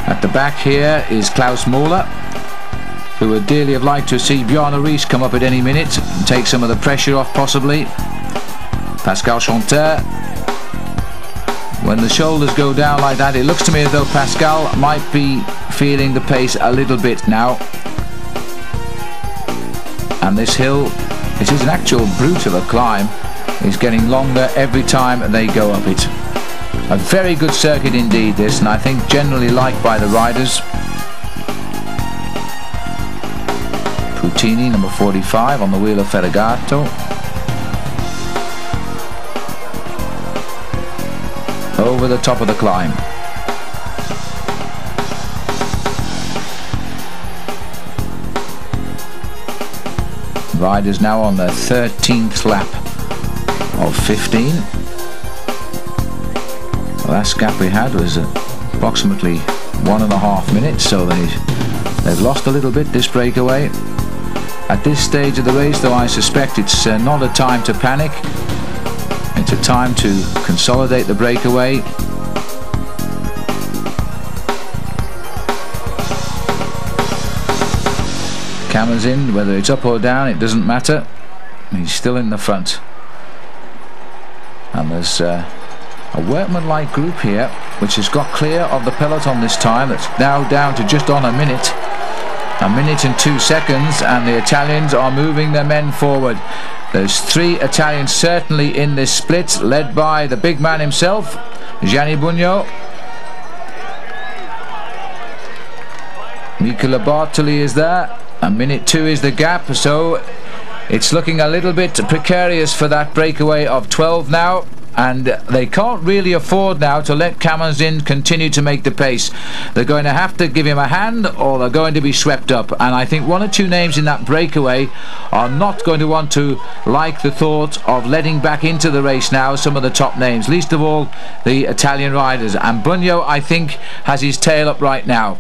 At the back here is Klaus Mola, who would dearly have liked to see Bjarne Riis come up at any minute and take some of the pressure off possibly. Pascal Chanteur. When the shoulders go down like that, it looks to me as though Pascal might be feeling the pace a little bit now. And this hill, it is an actual brute of a climb, is getting longer every time they go up it. A very good circuit indeed this, and I think generally liked by the riders. Puttini, number 45, on the wheel of Ferragato. Over the top of the climb. Riders now on their 13th lap of 15. The last gap we had was approximately 1.5 minutes, so they've lost a little bit this breakaway. At this stage of the race, though, I suspect it's not a time to panic. It's a time to consolidate the breakaway. Karmazin, whether it's up or down, it doesn't matter. He's still in the front. And there's a workmanlike group here, which has got clear of the peloton this time. That's now down to just on a minute. A minute and 2 seconds, and the Italians are moving their men forward. There's 3 Italians certainly in this split, led by the big man himself, Gianni Bugno. Nicola Bartoli is there. A minute 2 is the gap, so it's looking a little bit precarious for that breakaway of 12 now. And they can't really afford now to let Karmazin continue to make the pace. They're going to have to give him a hand, or they're going to be swept up. And I think 1 or 2 names in that breakaway are not going to want to like the thought of letting back into the race now some of the top names, least of all the Italian riders. And Bugno, I think, has his tail up right now.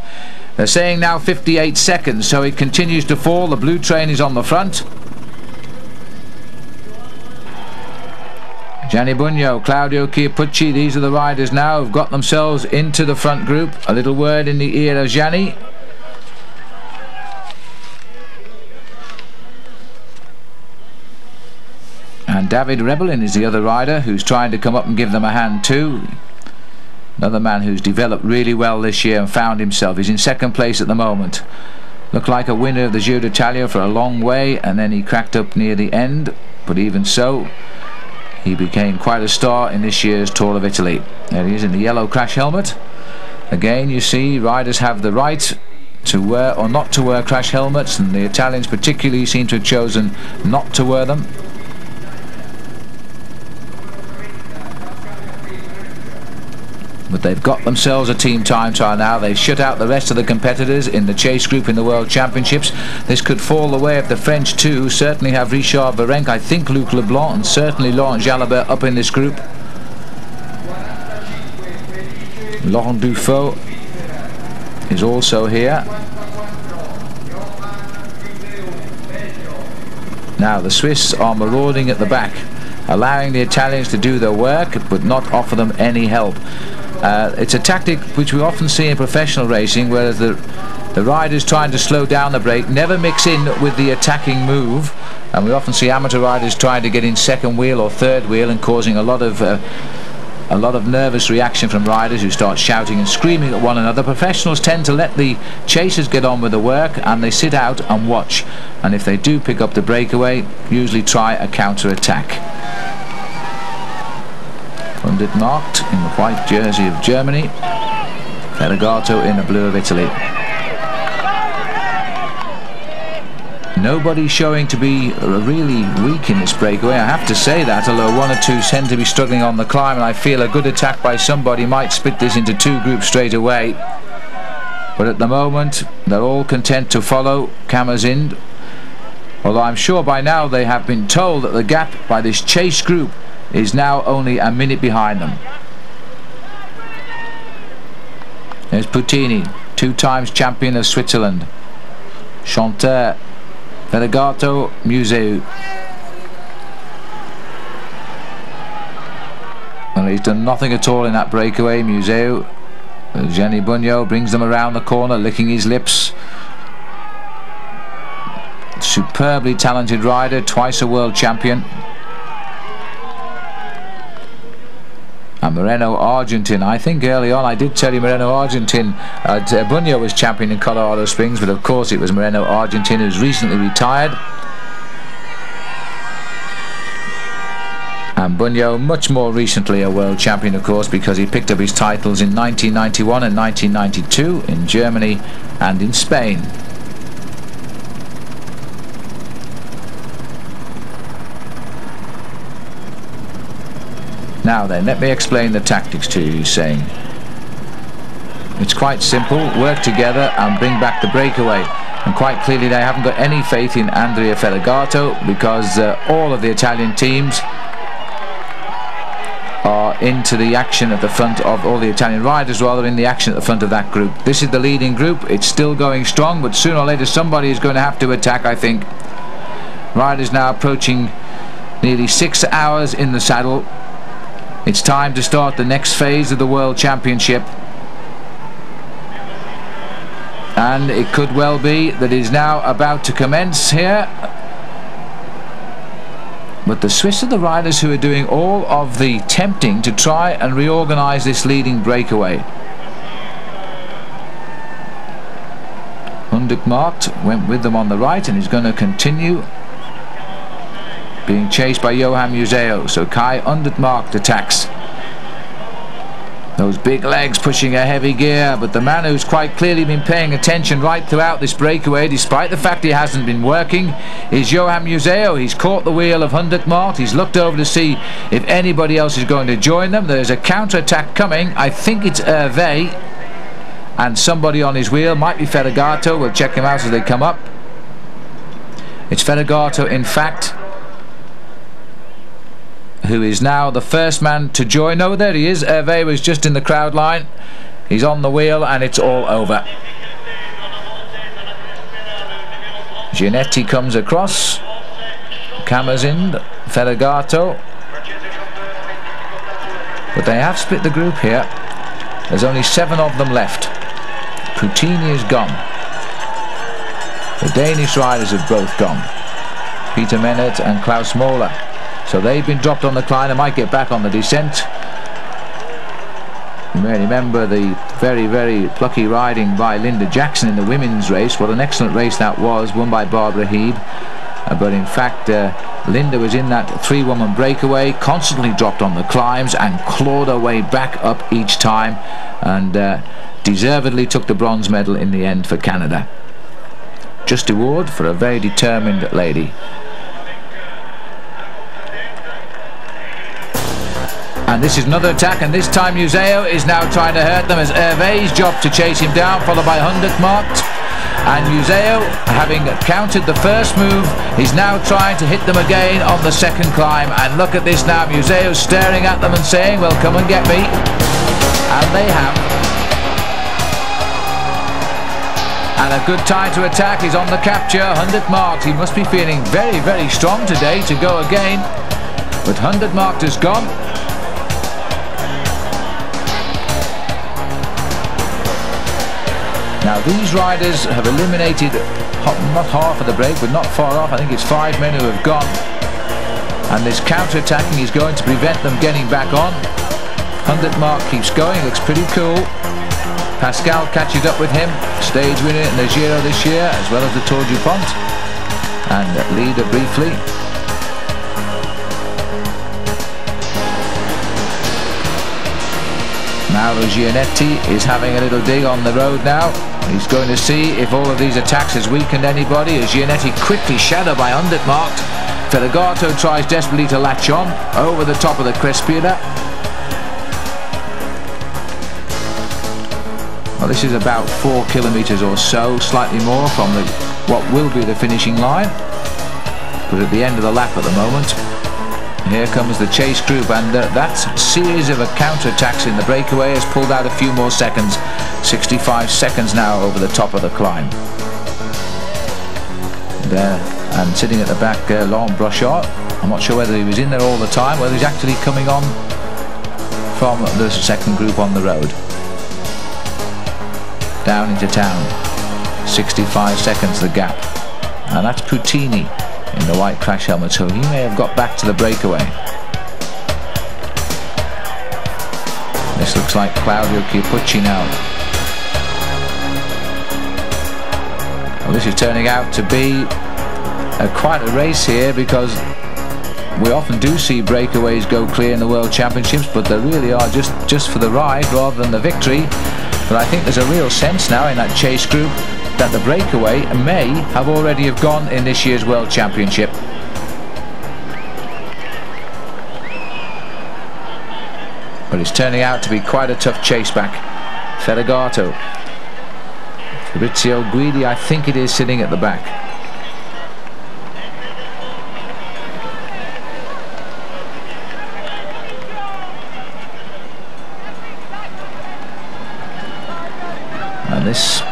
They're saying now 58 seconds, so it continues to fall. The blue train is on the front. Gianni Bugno, Claudio Chiappucci, these are the riders now who've got themselves into the front group. A little word in the ear of Gianni. And David Rebellin is the other rider who's trying to come up and give them a hand too. Another man who's developed really well this year and found himself. He's in 2nd place at the moment. Looked like a winner of the Giro d'Italia for a long way, and then he cracked up near the end. But even so, he became quite a star in this year's Tour of Italy. There he is in the yellow crash helmet. Again, you see, riders have the right to wear or not to wear crash helmets, and the Italians particularly seem to have chosen not to wear them. But they've got themselves a team time trial now. They've shut out the rest of the competitors in the chase group in the World Championships. This could fall the way of the French too. Certainly have Richard Virenque, I think Luc Leblanc, and certainly Laurent Jalabert up in this group. Laurent Dufaux is also here. Now the Swiss are marauding at the back, allowing the Italians to do their work but not offer them any help. It's a tactic which we often see in professional racing, whereas the riders trying to slow down the break never mix in with the attacking move, and we often see amateur riders trying to get in 2nd wheel or 3rd wheel and causing a lot of nervous reaction from riders who start shouting and screaming at one another. Professionals tend to let the chasers get on with the work, and they sit out and watch, and if they do pick up the breakaway, usually try a counter-attack. Pundit marked in the white jersey of Germany, Ferragato in the blue of Italy. Nobody showing to be really weak in this breakaway, I have to say that, although 1 or 2 tend to be struggling on the climb, and I feel a good attack by somebody might split this into 2 groups straight away. But at the moment they're all content to follow Karmazin, although I'm sure by now they have been told that the gap by this chase group is now only a minute behind them. There's Puttini, 2 times champion of Switzerland. Chanteur, Ferragato, Museu. Well, he's done nothing at all in that breakaway, Museu. Gianni Bugno brings them around the corner, licking his lips. Superbly talented rider, twice a world champion. And Moreno Argentin, I think early on I did tell you Moreno Argentin, Bugno was champion in Colorado Springs, but of course it was Moreno Argentin who's recently retired. And Bugno much more recently a world champion, of course, because he picked up his titles in 1991 and 1992 in Germany and in Spain. Now then, let me explain the tactics to you, he's saying. It's quite simple, work together and bring back the breakaway. And quite clearly they haven't got any faith in Andrea Ferragato, because all of the Italian teams are into the action at the front of, all the Italian riders rather, in the action at the front of that group. This is the leading group, it's still going strong, but sooner or later somebody is going to have to attack, I think. Riders now approaching nearly 6 hours in the saddle. It's time to start the next phase of the World Championship. And it could well be that it is now about to commence here. But the Swiss are the riders who are doing all of the tempting to try and reorganise this leading breakaway. Hundekmarkt went with them on the right and is going to continue being chased by Johan Museeuw. So Kai Hundekmarkt attacks. Those big legs pushing a heavy gear, but the man who's quite clearly been paying attention right throughout this breakaway, despite the fact he hasn't been working, is Johan Museeuw. He's caught the wheel of Hundekmarkt. He's looked over to see if anybody else is going to join them. There's a counter-attack coming. I think it's Hervé and somebody on his wheel. Might be Ferragato. We'll check him out as they come up. It's Ferragato, in fact, who is now the first man to join. Oh, there he is. Hervé was just in the crowd line. He's on the wheel and it's all over. Gianetti comes across. Camazin, Ferragato. But they have split the group here. There's only 7 of them left. Poutini is gone. The Danish riders have both gone. Peter Menert and Klaus Moller. So they've been dropped on the climb. They might get back on the descent. You may remember the very, very plucky riding by Linda Jackson in the women's race. What an excellent race that was, won by Barbara Heeb. But in fact, Linda was in that 3-woman breakaway, constantly dropped on the climbs and clawed her way back up each time, and deservedly took the bronze medal in the end for Canada. Just award for a very determined lady. And this is another attack, and this time Museeuw is now trying to hurt them as Hervé's job to chase him down, followed by Hundekmarkt. And Museeuw, having counted the first move, is now trying to hit them again on the second climb. And look at this now, Museeuw staring at them and saying, well, come and get me. And they have. And a good time to attack is on the capture. Hundekmarkt, he must be feeling very, very strong today to go again. But Hundekmarkt has gone. Now these riders have eliminated not half of the break, but not far off. I think it's 5 men who have gone, and this counter-attacking is going to prevent them getting back on. Hundekmarkt keeps going, looks pretty cool. Pascal catches up with him, stage winner in the Giro this year as well as the Tour du Pont, and leader briefly. Mauro Gianetti is having a little dig on the road now. He's going to see if all of these attacks has weakened anybody, as Gianetti quickly shadowed by Hundekmarkt. Ferragato tries desperately to latch on over the top of the Crespira. Well, this is about 4 kilometres or so, slightly more from what will be the finishing line. But at the end of the lap at the moment. Here comes the chase group, and that series of counter-attacks in the breakaway has pulled out a few more seconds. 65 seconds now over the top of the climb. There, and sitting at the back, Laurent Brochard. I'm not sure whether he was in there all the time, whether he's actually coming on from the second group on the road. Down into town. 65 seconds the gap. And that's Poutini in the white crash helmet, so he may have got back to the breakaway. This looks like Claudio Chiappucci now. Well, this is turning out to be quite a race here, because we often do see breakaways go clear in the World Championships, but they really are just for the ride rather than the victory. But I think there's a real sense now in that chase group that the breakaway may have already have gone in this year's World Championship. But it's turning out to be quite a tough chase back. Ferragato. Fabrizio Guidi, I think it is, sitting at the back. And this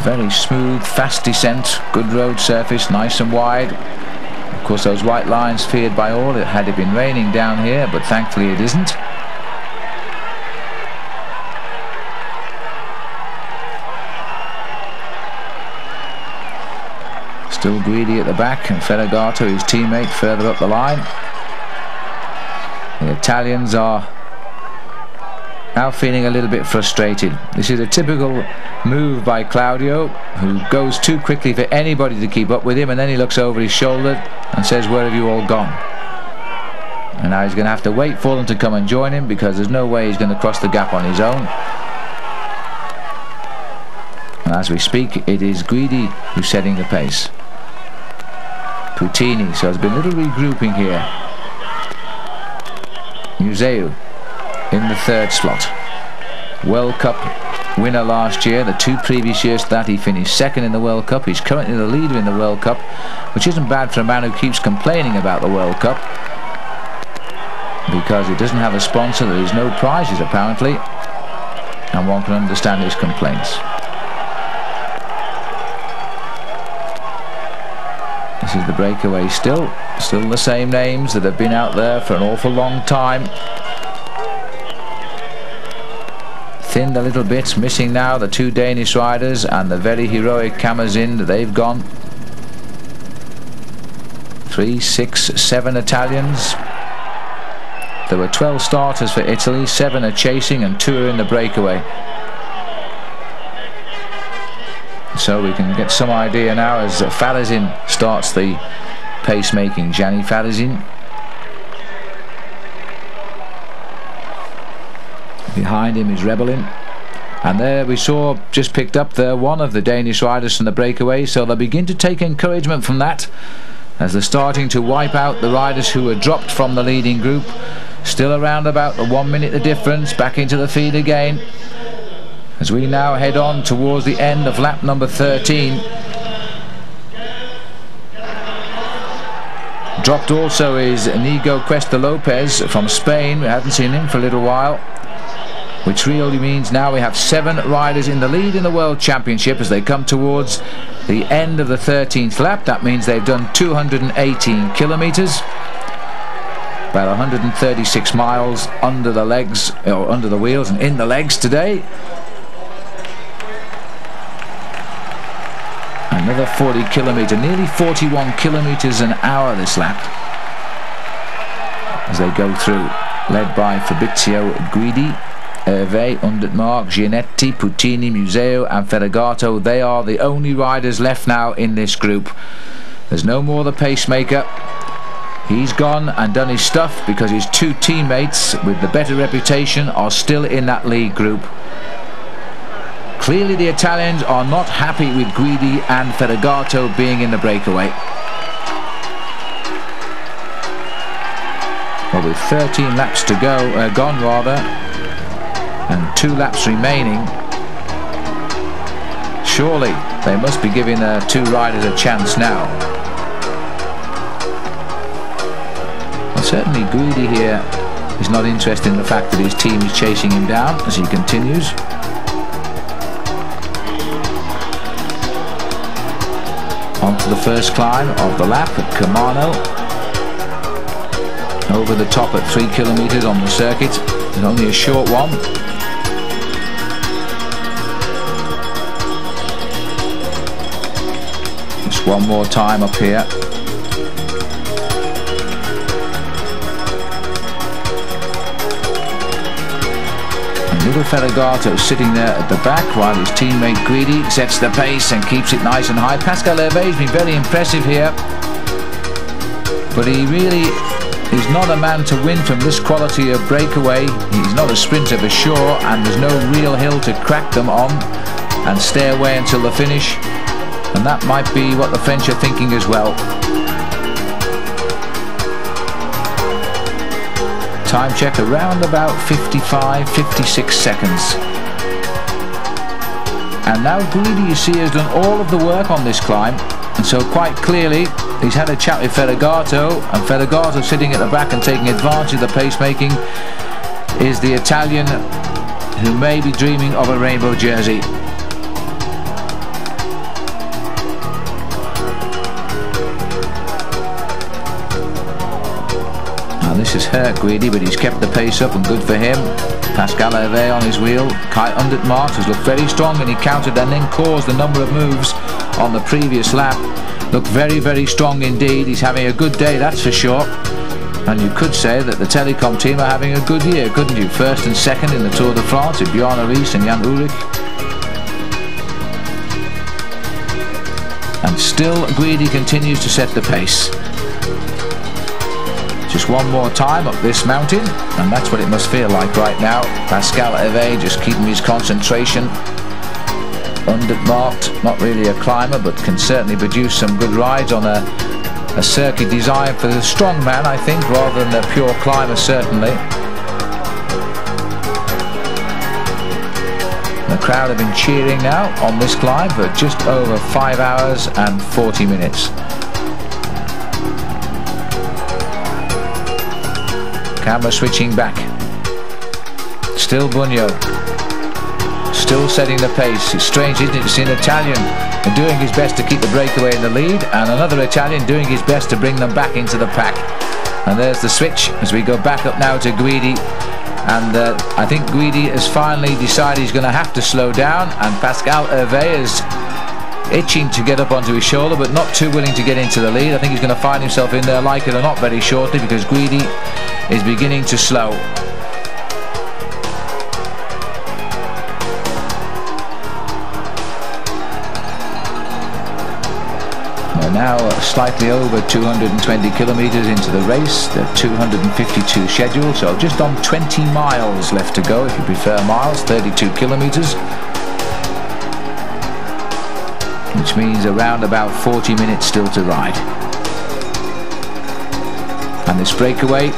Very smooth, fast descent, good road surface, nice and wide. Of course, those white lines feared by all. It had been raining down here, but thankfully it isn't. Still Guidi at the back, and Ferragato, his teammate, further up the line. The Italians are now feeling a little bit frustrated. This is a typical move by Claudio, who goes too quickly for anybody to keep up with him, and then he looks over his shoulder and says, "Where have you all gone?" And now he's going to have to wait for them to come and join him, because there's no way he's going to cross the gap on his own. And as we speak, it is Guidi who's setting the pace. Puttini, so there's been a little regrouping here. Museu in the third slot. World Cup winner last year. The 2 previous years to that he finished second in the World Cup. He's currently the leader in the World Cup, which isn't bad for a man who keeps complaining about the World Cup, because he doesn't have a sponsor. There is no prizes apparently, and one can understand his complaints. This is the breakaway still the same names that have been out there for an awful long time. Thinned a little bit, missing now the 2 Danish riders and the very heroic Camazin. They've gone. 3, 6, 7 Italians. There were 12 starters for Italy, 7 are chasing and 2 are in the breakaway. So we can get some idea now as Farizin starts the pacemaking. Gianni Farizin. Behind him is Rebellin. And there we saw, just picked up there, one of the Danish riders from the breakaway, so they'll begin to take encouragement from that, as they're starting to wipe out the riders who were dropped from the leading group. Still around about the 1 minute the difference, back into the feed again, as we now head on towards the end of lap number 13. Dropped also is Inigo Cuesta Lopez from Spain. We haven't seen him for a little while, which really means now we have 7 riders in the lead in the World Championship as they come towards the end of the 13th lap. That means they've done 218 kilometers, about 136 miles under the legs, or under the wheels and in the legs today. Another 40 kilometer, nearly 41 kilometers an hour this lap as they go through, led by Fabrizio Guidi, Hervé, Undertmark, Gianetti, Puttini, Museu and Ferragato. They are the only riders left now in this group. There's no more the pacemaker. He's gone and done his stuff, because his 2 teammates with the better reputation are still in that lead group. Clearly the Italians are not happy with Guidi and Ferragato being in the breakaway. Well, with 13 laps to go, gone rather, and 2 laps remaining, surely they must be giving their 2 riders a chance now. Well, certainly Guidi here is not interested in the fact that his team is chasing him down as he continues. On to the first climb of the lap at Camano. Over the top at 3 kilometers on the circuit. It's only a short one. Just one more time up here. Little Ferragato sitting there at the back while his teammate Guidi sets the pace and keeps it nice and high. Pascal Hervé's been very impressive here, but he really is not a man to win from this quality of breakaway. He's not a sprinter for sure, and there's no real hill to crack them on and stay away until the finish, and that might be what the French are thinking as well. Time check around about 55-56 seconds. And now Guidi, you see, has done all of the work on this climb, and so quite clearly he's had a chat with Ferragato, and Ferragato sitting at the back and taking advantage of the pacemaking is the Italian who may be dreaming of a rainbow jersey. This is hurt Guidi, but he's kept the pace up, and good for him. Pascal Hervé on his wheel. Kai Undertmarks has looked very strong, and he countered and then caused a number of moves on the previous lap. Looked very, very strong indeed. He's having a good day, that's for sure. And you could say that the Telecom team are having a good year, couldn't you? First and second in the Tour de France with Bjarne Riis and Jan Ullrich. And still Guidi continues to set the pace. Just one more time up this mountain, and that's what it must feel like right now. Pascal Hervé just keeping his concentration. Undertmarked, not really a climber, but can certainly produce some good rides on a circuit designed for the strong man, I think, rather than a pure climber, certainly. The crowd have been cheering now on this climb for just over 5 hours and 40 minutes. Camera switching back. Still Bugno. Still setting the pace. It's strange, isn't it, to see an Italian doing his best to keep the breakaway in the lead, and another Italian doing his best to bring them back into the pack. And there's the switch as we go back up now to Guidi. And I think Guidi has finally decided he's going to have to slow down, and Pascal Hervé is itching to get up onto his shoulder, but not too willing to get into the lead. I think he's going to find himself in there, like it or not, very shortly, because Guidi is beginning to slow. We're now slightly over 220 kilometres into the race. The 252 scheduled, so just on 20 miles left to go, if you prefer miles, 32 kilometres. Which means around about 40 minutes still to ride. And this breakaway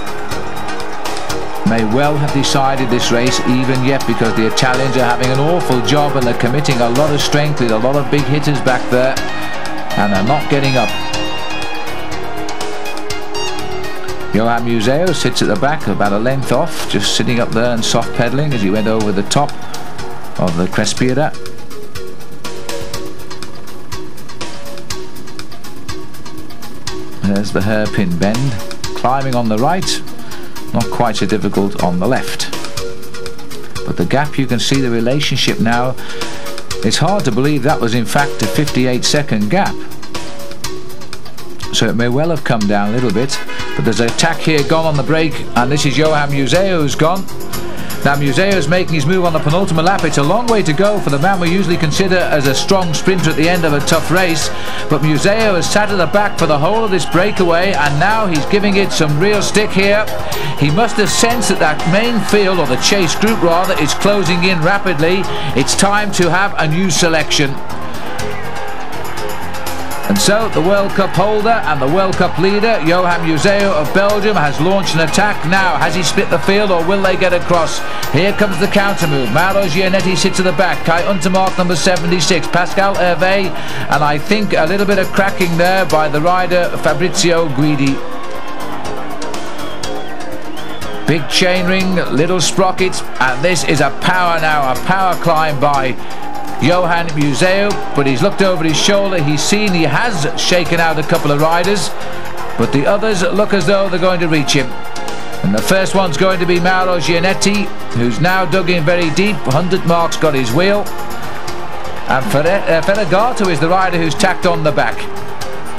may well have decided this race even yet, because the Italians are having an awful job and they're committing a lot of strength with a lot of big hitters back there, and they're not getting up. Johan Museeuw sits at the back about a length off, just sitting up there and soft pedalling as he went over the top of the Crespira. There's the hairpin bend. Climbing on the right, not quite so difficult on the left. But the gap, you can see the relationship now. It's hard to believe that was in fact a 58-second gap. So it may well have come down a little bit. But there's an attack here gone on the break, and this is Johan Museeuw who's gone. Now Museeuw is making his move on the penultimate lap. It's a long way to go for the man we usually consider as a strong sprinter at the end of a tough race, but Museeuw has sat at the back for the whole of this breakaway, and now he's giving it some real stick here. He must have sensed that that main field, or the chase group rather, is closing in rapidly. It's time to have a new selection. And so the World Cup holder and the World Cup leader, Johan Museeuw of Belgium, has launched an attack. Now, has he split the field, or will they get across? Here comes the counter move. Mauro Gianetti sits at the back. Kai Untermark, number 76. Pascal Hervé, and I think a little bit of cracking there by the rider Fabrizio Guidi. Big chainring, little sprockets, and this is a power now, a power climb by Johan Museeuw, but he's looked over his shoulder. He's seen he has shaken out a couple of riders, but the others look as though they're going to reach him. And the first one's going to be Mauro Gianetti, who's now dug in very deep. Undertmark's got his wheel, and Feregato is the rider who's tacked on the back.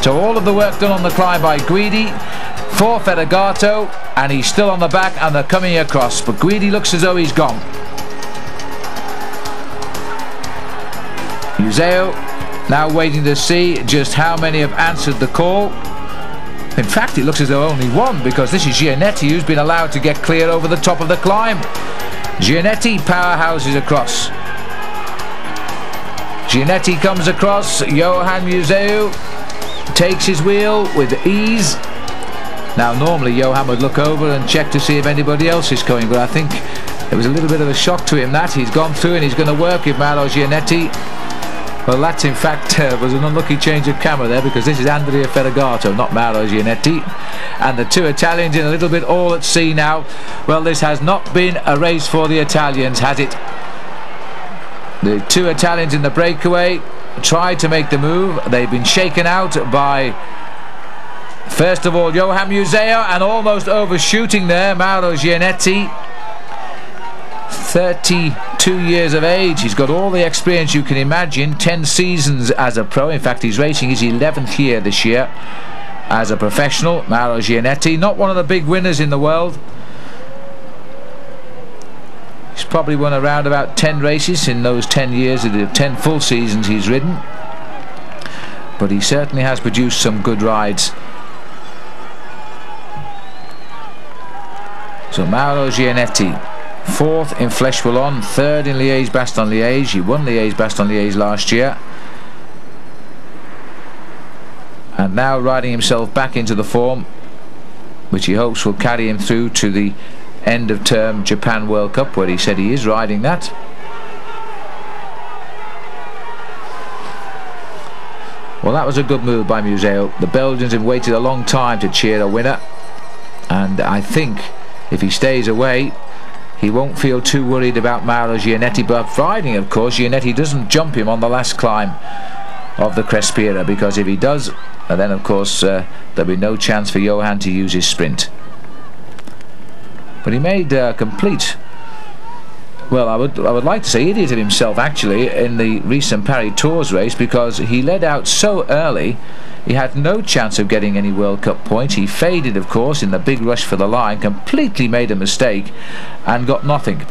So all of the work done on the climb by Guidi for Feregato, and he's still on the back, and they're coming across, but Guidi looks as though he's gone. Museeuw now waiting to see just how many have answered the call. In fact, it looks as though only one, because this is Gianetti who's been allowed to get clear over the top of the climb. Gianetti powerhouses across. Gianetti comes across. Johan Museeuw takes his wheel with ease. Now normally Johan would look over and check to see if anybody else is coming, but I think it was a little bit of a shock to him that he's gone through and he's going to work with Mauro Gianetti. Well, that's in fact was an unlucky change of camera there, because this is Andrea Feregato, not Mauro Gianetti, and the two Italians in a little bit all at sea now. Well, this has not been a race for the Italians, has it? The two Italians in the breakaway tried to make the move. They've been shaken out by First of all, Johan Museeuw, and almost overshooting there, Mauro Gianetti. 32 years of age. He's got all the experience you can imagine. 10 seasons as a pro. In fact, he's racing his 11th year this year as a professional. Mauro Gianetti, not one of the big winners in the world. He's probably won around about 10 races in those 10 years, the 10 full seasons he's ridden. But he certainly has produced some good rides. So Mauro Gianetti, 4th in Flèche Wallonne, 3rd in Liège-Bastogne-Liège. He won Liège-Bastogne-Liège last year. And now riding himself back into the form which he hopes will carry him through to the end of term Japan World Cup, where he said he is riding that. Well, that was a good move by Museeuw. The Belgians have waited a long time to cheer a winner, and I think if he stays away he won't feel too worried about Mauro Gianetti. But riding, of course, Gianetti doesn't jump him on the last climb of the Crespira, because if he does, then of course there'll be no chance for Johan to use his sprint. But he made a complete, well, I would like to say idiot of himself actually in the recent Paris Tours race, because he led out so early. He had no chance of getting any World Cup points. He faded, of course, in the big rush for the line, completely made a mistake and got nothing.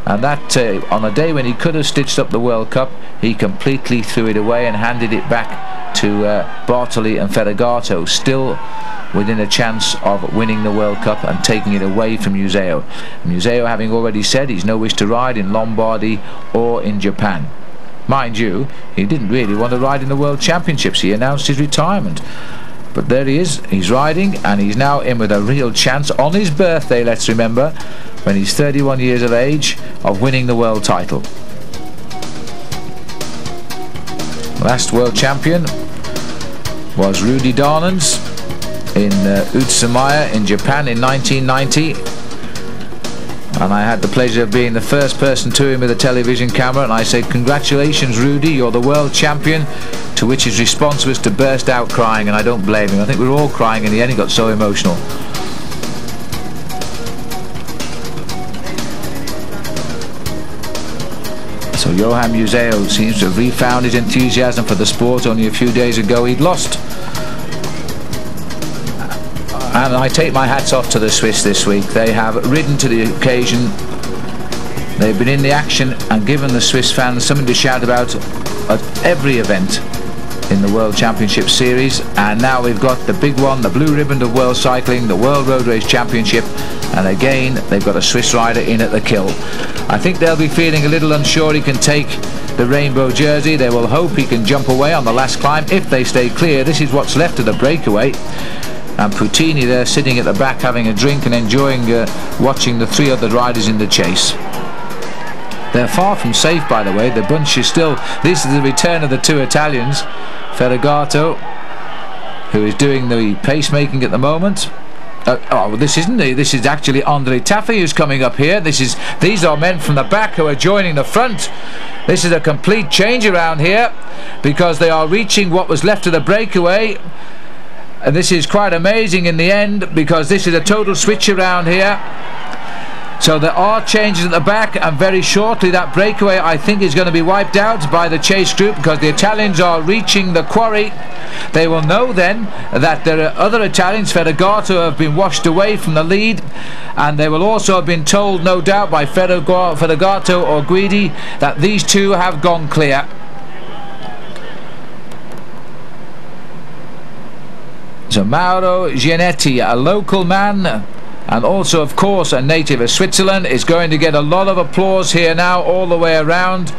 And that on a day when he could have stitched up the World Cup, he completely threw it away and handed it back to Bartoli and Ferragato, still within a chance of winning the World Cup and taking it away from Museeuw. Museeuw having already said he's no wish to ride in Lombardy or in Japan. Mind you, he didn't really want to ride in the World Championships. He announced his retirement. But there he is, he's riding, and he's now in with a real chance on his birthday, let's remember, when he's 31 years of age, of winning the world title. Last world champion was Rudi Darnens in Utsunomiya in Japan in 1990. And I had the pleasure of being the first person to him with a television camera, and I said, "Congratulations, Rudi, you're the world champion," to which his response was to burst out crying, and I don't blame him. I think we were all crying in the end. He got so emotional. So Johan Museeuw seems to have refound his enthusiasm for the sport. Only a few days ago he'd lost. And I take my hats off to the Swiss this week. They have ridden to the occasion. They've been in the action and given the Swiss fans something to shout about at every event in the World Championship Series. And now we've got the big one, the blue ribbon of world cycling, the World Road Race Championship, and again they've got a Swiss rider in at the kill. I think they'll be feeling a little unsure he can take the rainbow jersey. They will hope he can jump away on the last climb if they stay clear. This is what's left of the breakaway. And Puttini there sitting at the back having a drink and enjoying watching the 3 other riders in the chase. They're far from safe, by the way. The bunch is still... This is the return of the 2 Italians. Ferragato, who is doing the pacemaking at the moment. Oh, this isn't he. This is actually Andre Taffy who's coming up here. These are men from the back who are joining the front. This is a complete change around here, because they are reaching what was left of the breakaway. And this is quite amazing in the end, because this is a total switch around here. So there are changes at the back, and very shortly that breakaway, I think, is going to be wiped out by the chase group, because the Italians are reaching the quarry. They will know then that there are other Italians, Ferragato, have been washed away from the lead, and they will also have been told, no doubt, by Ferragato or Guidi that these 2 have gone clear. So Mauro Gianetti, a local man and also of course a native of Switzerland, is going to get a lot of applause here now all the way around,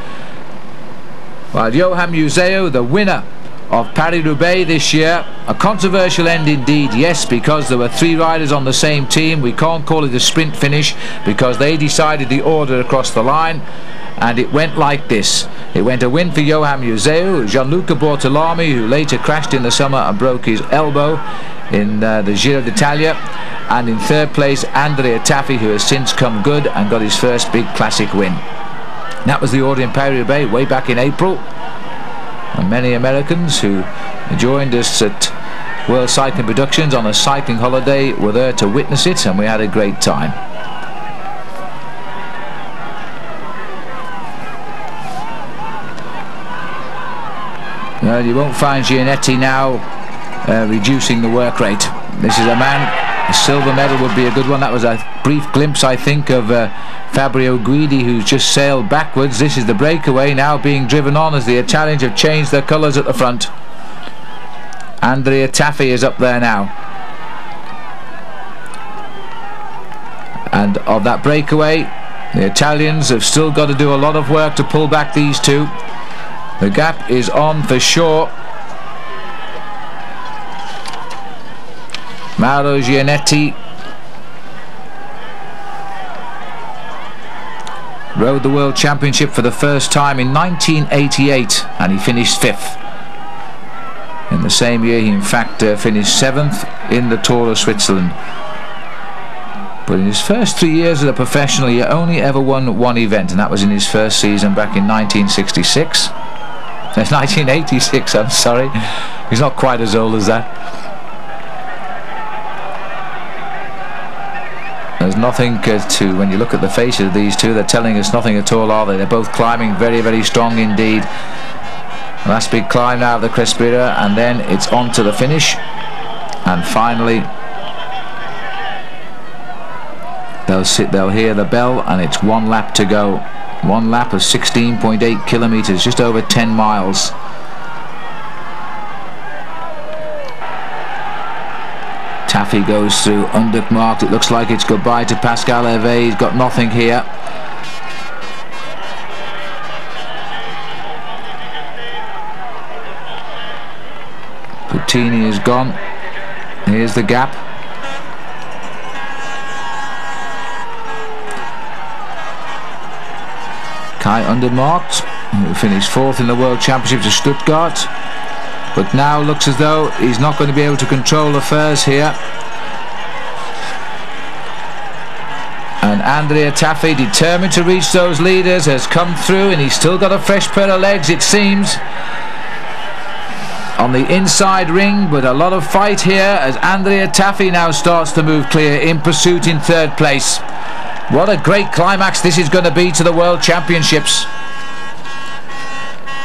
while Johan Museeuw, the winner of Paris-Roubaix this year, a controversial end indeed, yes, because there were 3 riders on the same team. We can't call it a sprint finish because they decided the order across the line, and it went like this. It went a win for Johan Museeuw, Gianluca Bortolami, who later crashed in the summer and broke his elbow in the Giro d'Italia, and in 3rd place Andrea Taffy, who has since come good and got his first big classic win. That was the order in Paris-Roubaix way back in April, and many Americans who joined us at World Cycling Productions on a cycling holiday were there to witness it, and we had a great time. You won't find Gianetti now reducing the work rate. This is a man, a silver medal would be a good one. That was a brief glimpse, I think, of Fabio Guidi, who's just sailed backwards. This is the breakaway now being driven on as the Italians have changed their colours at the front. Andrea Tafi is up there now. And of that breakaway, the Italians have still got to do a lot of work to pull back these two. The gap is on for sure. Mauro Gianetti rode the World Championship for the first time in 1988, and he finished 5th. In the same year he in fact finished 7th in the Tour of Switzerland. But in his first 3 years as a professional, he only ever won one event, and that was in his first season back in 1966. 1986, I'm sorry. He's not quite as old as that. There's nothing to, when you look at the faces of these two, they're telling us nothing at all, are they? They're both climbing very, very strong indeed. Last big climb now of the Crespera, and then it's on to the finish. And finally, they'll hear the bell, and it's 1 lap to go. 1 lap of 16.8 kilometers, just over 10 miles. Tafi goes through unmarked. It looks like it's goodbye to Pascal Hervé. He's got nothing here. Puttini is gone. Here's the gap. Kai Undermarkt, who finished 4th in the World Championships of Stuttgart, but now looks as though he's not going to be able to control affairs here. And Andrea Tafi, determined to reach those leaders, has come through, and he's still got a fresh pair of legs, it seems, on the inside ring. But a lot of fight here as Andrea Tafi now starts to move clear in pursuit in 3rd place. What a great climax this is going to be to the World Championships.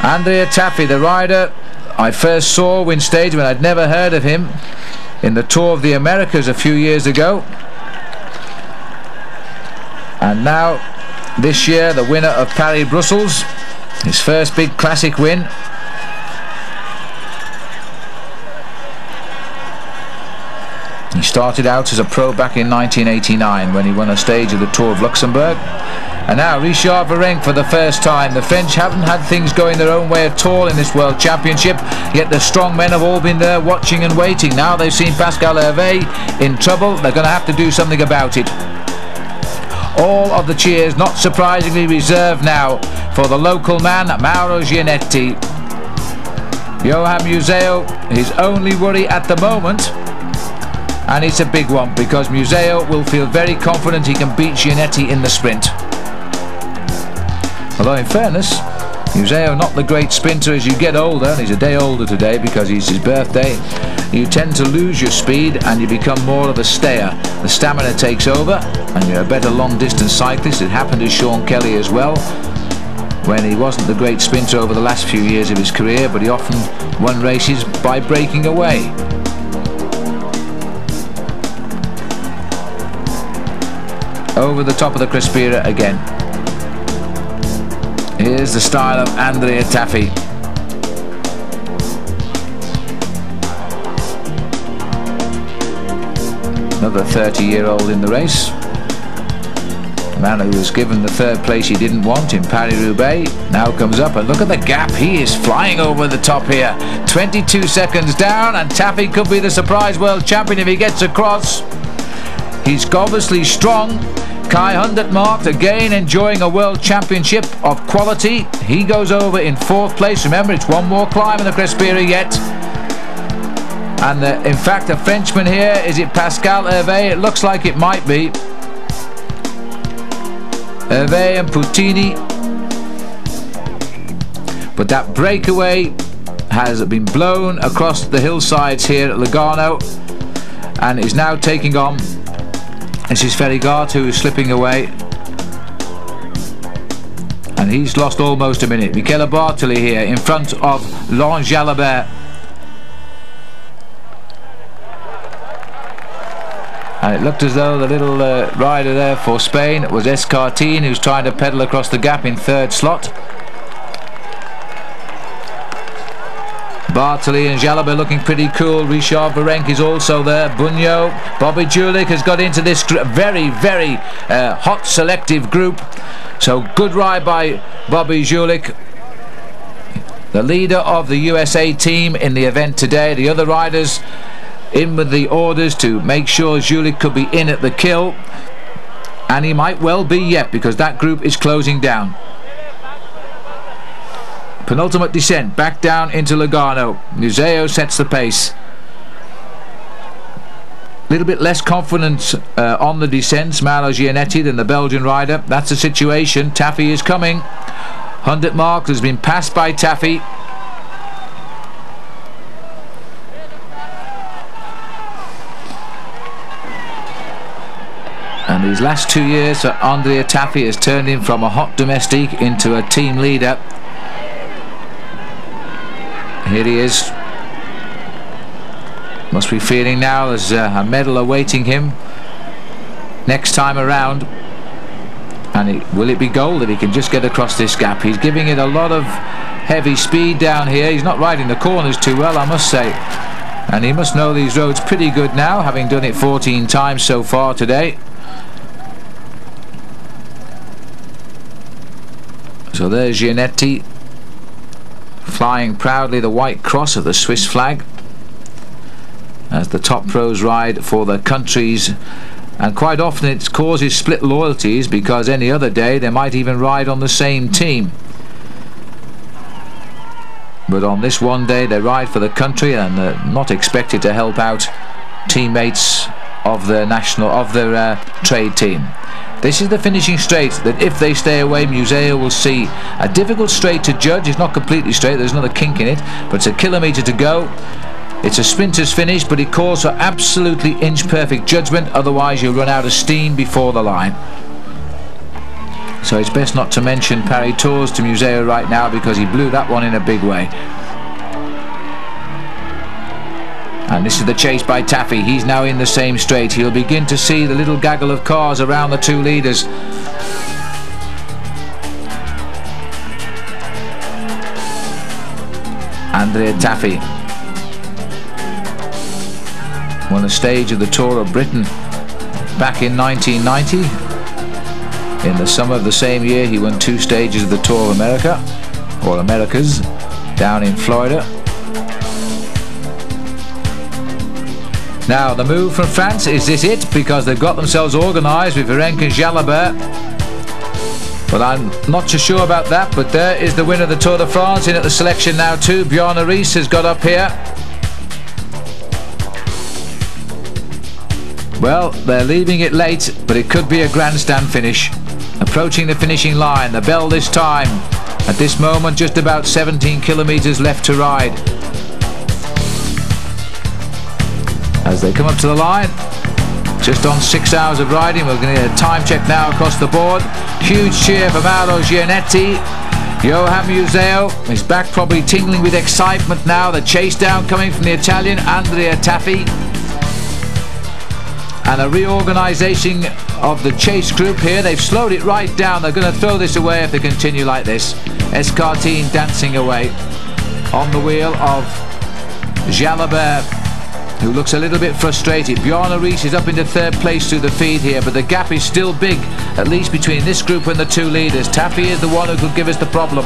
Andrea Tafi, the rider I first saw win stage when I'd never heard of him in the Tour of the Americas a few years ago. And now, this year, the winner of Paris-Brussels, his first big classic win. He started out as a pro back in 1989 when he won a stage of the Tour of Luxembourg. And now Richard Virenque for the first time. The French haven't had things going their own way at all in this World Championship, yet the strong men have all been there watching and waiting. Now they've seen Pascal Hervé in trouble. They're going to have to do something about it. All of the cheers, not surprisingly, reserved now for the local man, Mauro Gianetti. Johan Museeuw, his only worry at the moment, and it's a big one, because Museeuw will feel very confident he can beat Gianetti in the sprint. Although in fairness, Museeuw not the great sprinter as you get older, and he's a day older today because it's his birthday. You tend to lose your speed and you become more of a stayer. The stamina takes over and you're a better long distance cyclist. It happened to Sean Kelly as well, when he wasn't the great sprinter over the last few years of his career, but he often won races by breaking away. Over the top of the Crespera again. Here's the style of Andrea Tafi. Another 30-year-old in the race. A man who was given the 3rd place he didn't want in Paris-Roubaix now comes up, and look at the gap. He is flying over the top here. 22 seconds down, and Tafi could be the surprise world champion if he gets across. He's obviously strong. Kai Undermarkt again enjoying a world championship of quality. He goes over in 4th place. Remember, it's one more climb in the Crespera yet. And in fact, a Frenchman here, is it Pascal Hervé? It looks like it might be. Hervé and Puttini. But that breakaway has been blown across the hillsides here at Lugano and is now taking on. This is Ferrigard, who is slipping away, and he's lost almost a minute. Michele Bartoli here in front of Laurent Jalabert. And it looked as though the little rider there for Spain was Escartin, who's trying to pedal across the gap in third slot. Bartoli and Jalabert looking pretty cool. Richard Virenque is also there. Bugno. Bobby Julich has got into this very, very hot selective group. So good ride by Bobby Julich, the leader of the USA team in the event today. The other riders in with the orders to make sure Julich could be in at the kill, and he might well be yet, because that group is closing down. Penultimate descent back down into Lugano. Museo sets the pace. A little bit less confidence on the descents, Mauro Gianetti, than the Belgian rider. That's the situation. Taffy is coming. 100 mark has been passed by Taffy. And these last 2 years, Andrea Taffy has turned him from a hot domestique into a team leader. Here he is. Must be feeling now there's a medal awaiting him next time around. And will it be gold if he can just get across this gap? He's giving it a lot of heavy speed down here. He's not riding the corners too well, I must say. And he must know these roads pretty good now, having done it 14 times so far today. So there's Gianetti, flying proudly the white cross of the Swiss flag as the top pros ride for their countries, and quite often it causes split loyalties, because any other day they might even ride on the same team, but on this one day they ride for the country and they're not expected to help out teammates of their trade team. This is the finishing straight that, if they stay away, Museo will see. A difficult straight to judge. It's not completely straight, there's another kink in it, but it's a kilometre to go. It's a sprinter's finish, but it calls for absolutely inch perfect judgment, otherwise you'll run out of steam before the line. So it's best not to mention Paris Tours to Museo right now, because he blew that one in a big way. And this is the chase by Taffy. He's now in the same straight. He'll begin to see the little gaggle of cars around the two leaders. Andrea Taffy won a stage of the Tour of Britain back in 1990. In the summer of the same year, he won 2 stages of the Tour of America, or Americas, down in Florida. Now the move from France, is this it? Because they've got themselves organised with Virenque and Jalabert. But I'm not so sure about that. But there is the winner of the Tour de France in at the selection now too. Bjarne Riis has got up here. Well, they're leaving it late, but it could be a grandstand finish. Approaching the finishing line, the bell this time. At this moment, just about 17 kilometres left to ride. As they come up to the line, just on 6 hours of riding. We're going to get a time check now across the board. Huge cheer for Mauro Gianetti. Johan Museo is back, probably tingling with excitement now. The chase down coming from the Italian Andrea Taffy, and a reorganisation of the chase group here. They've slowed it right down. They're going to throw this away if they continue like this. Escartin dancing away on the wheel of Jalabert, who looks a little bit frustrated. Bjarne Riis is up into 3rd place through the feed here, but the gap is still big, at least between this group and the 2 leaders. Taffy is the one who could give us the problem.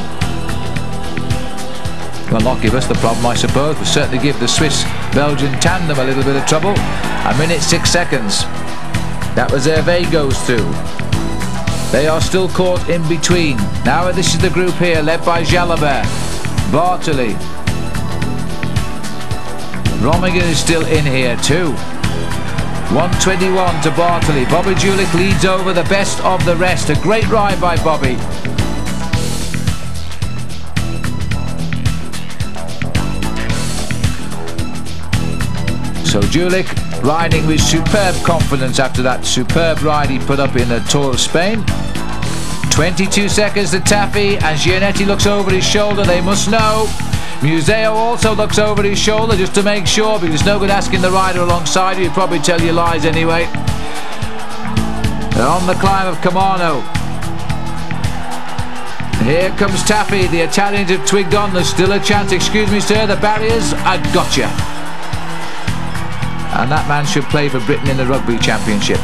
Well, not give us the problem, I suppose, but certainly give the Swiss-Belgian tandem a little bit of trouble. 1 minute 6 seconds. That was Hervé goes through. They are still caught in between. Now this is the group here, led by Jalabert, Bartoli. Romigan is still in here too. 1:21 to Bartoli. Bobby Julich leads over the best of the rest. A great ride by Bobby. So Julich riding with superb confidence after that superb ride he put up in the Tour of Spain. 22 seconds to Taffy, and Gianetti looks over his shoulder. They must know. Museo also looks over his shoulder just to make sure, because it's no good asking the rider alongside you. He'll probably tell you lies anyway. They're on the climb of Camarno. Here comes Taffy. The Italians have twigged on. There's still a chance. Excuse me, sir, the barriers. I gotcha. And that man should play for Britain in the Rugby Championship.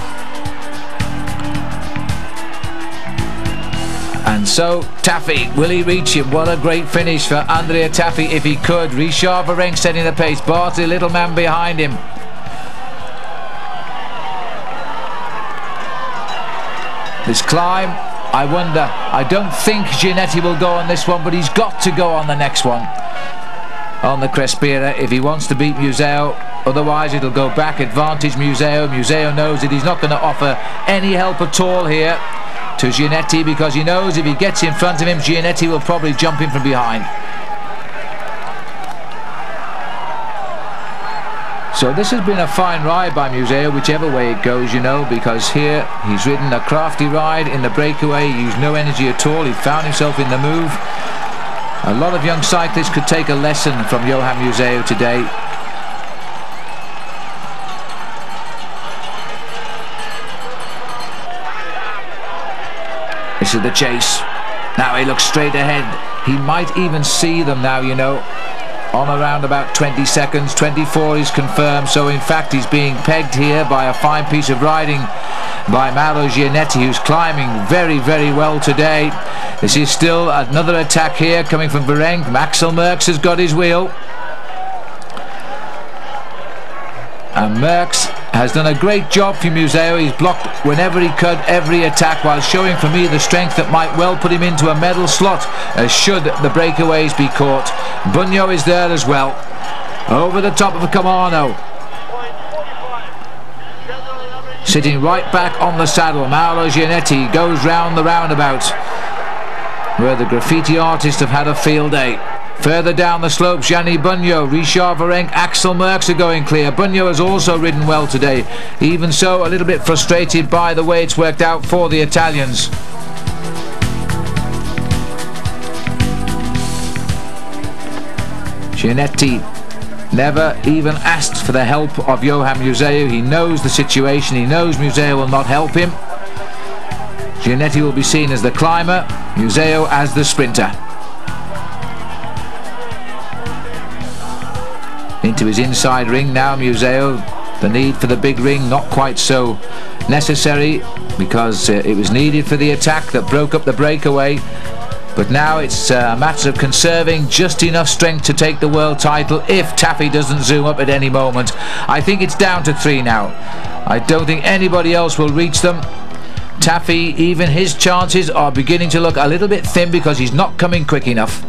And so Taffy, will he reach him? What a great finish for Andrea Taffy if he could. Richard Virenque setting the pace. Barty, little man behind him. This climb, I wonder. I don't think Gianetti will go on this one, but he's got to go on the next one. On the Crespera if he wants to beat Museo. Otherwise it'll go back advantage Museo. Museo knows that he's not going to offer any help at all here to Gianetti, because he knows if he gets in front of him, Gianetti will probably jump in from behind. So this has been a fine ride by Museo, whichever way it goes, you know, because here he's ridden a crafty ride in the breakaway. He used no energy at all. He found himself in the move. A lot of young cyclists could take a lesson from Johan Museo today. This is the chase. Now he looks straight ahead. He might even see them now, you know. On around about 20 seconds. 24 is confirmed. So in fact he's being pegged here by a fine piece of riding by Mauro Gianetti, who's climbing very, very well today. This is still another attack here coming from Virenque. Axel Merckx has got his wheel. And Merckx has done a great job for Museo. He's blocked whenever he could every attack, while showing for me the strength that might well put him into a medal slot should the breakaways be caught. Bugno is there as well. Over the top of Camarno. Sitting right back on the saddle, Mauro Gianetti goes round the roundabout, where the graffiti artists have had a field day. Further down the slope, Gianni Bugno, Richard Virenque, Axel Merckx are going clear. Bugno has also ridden well today. Even so, a little bit frustrated by the way it's worked out for the Italians. Gianetti never even asked for the help of Johan Museo. He knows the situation. He knows Museo will not help him. Gianetti will be seen as the climber, Museo as the sprinter. Into his inside ring now, Museo. The need for the big ring not quite so necessary, because it was needed for the attack that broke up the breakaway. But now it's a matter of conserving just enough strength to take the world title if Taffy doesn't zoom up at any moment. I think it's down to 3 now. I don't think anybody else will reach them. Taffy, even his chances are beginning to look a little bit thin because he's not coming quick enough.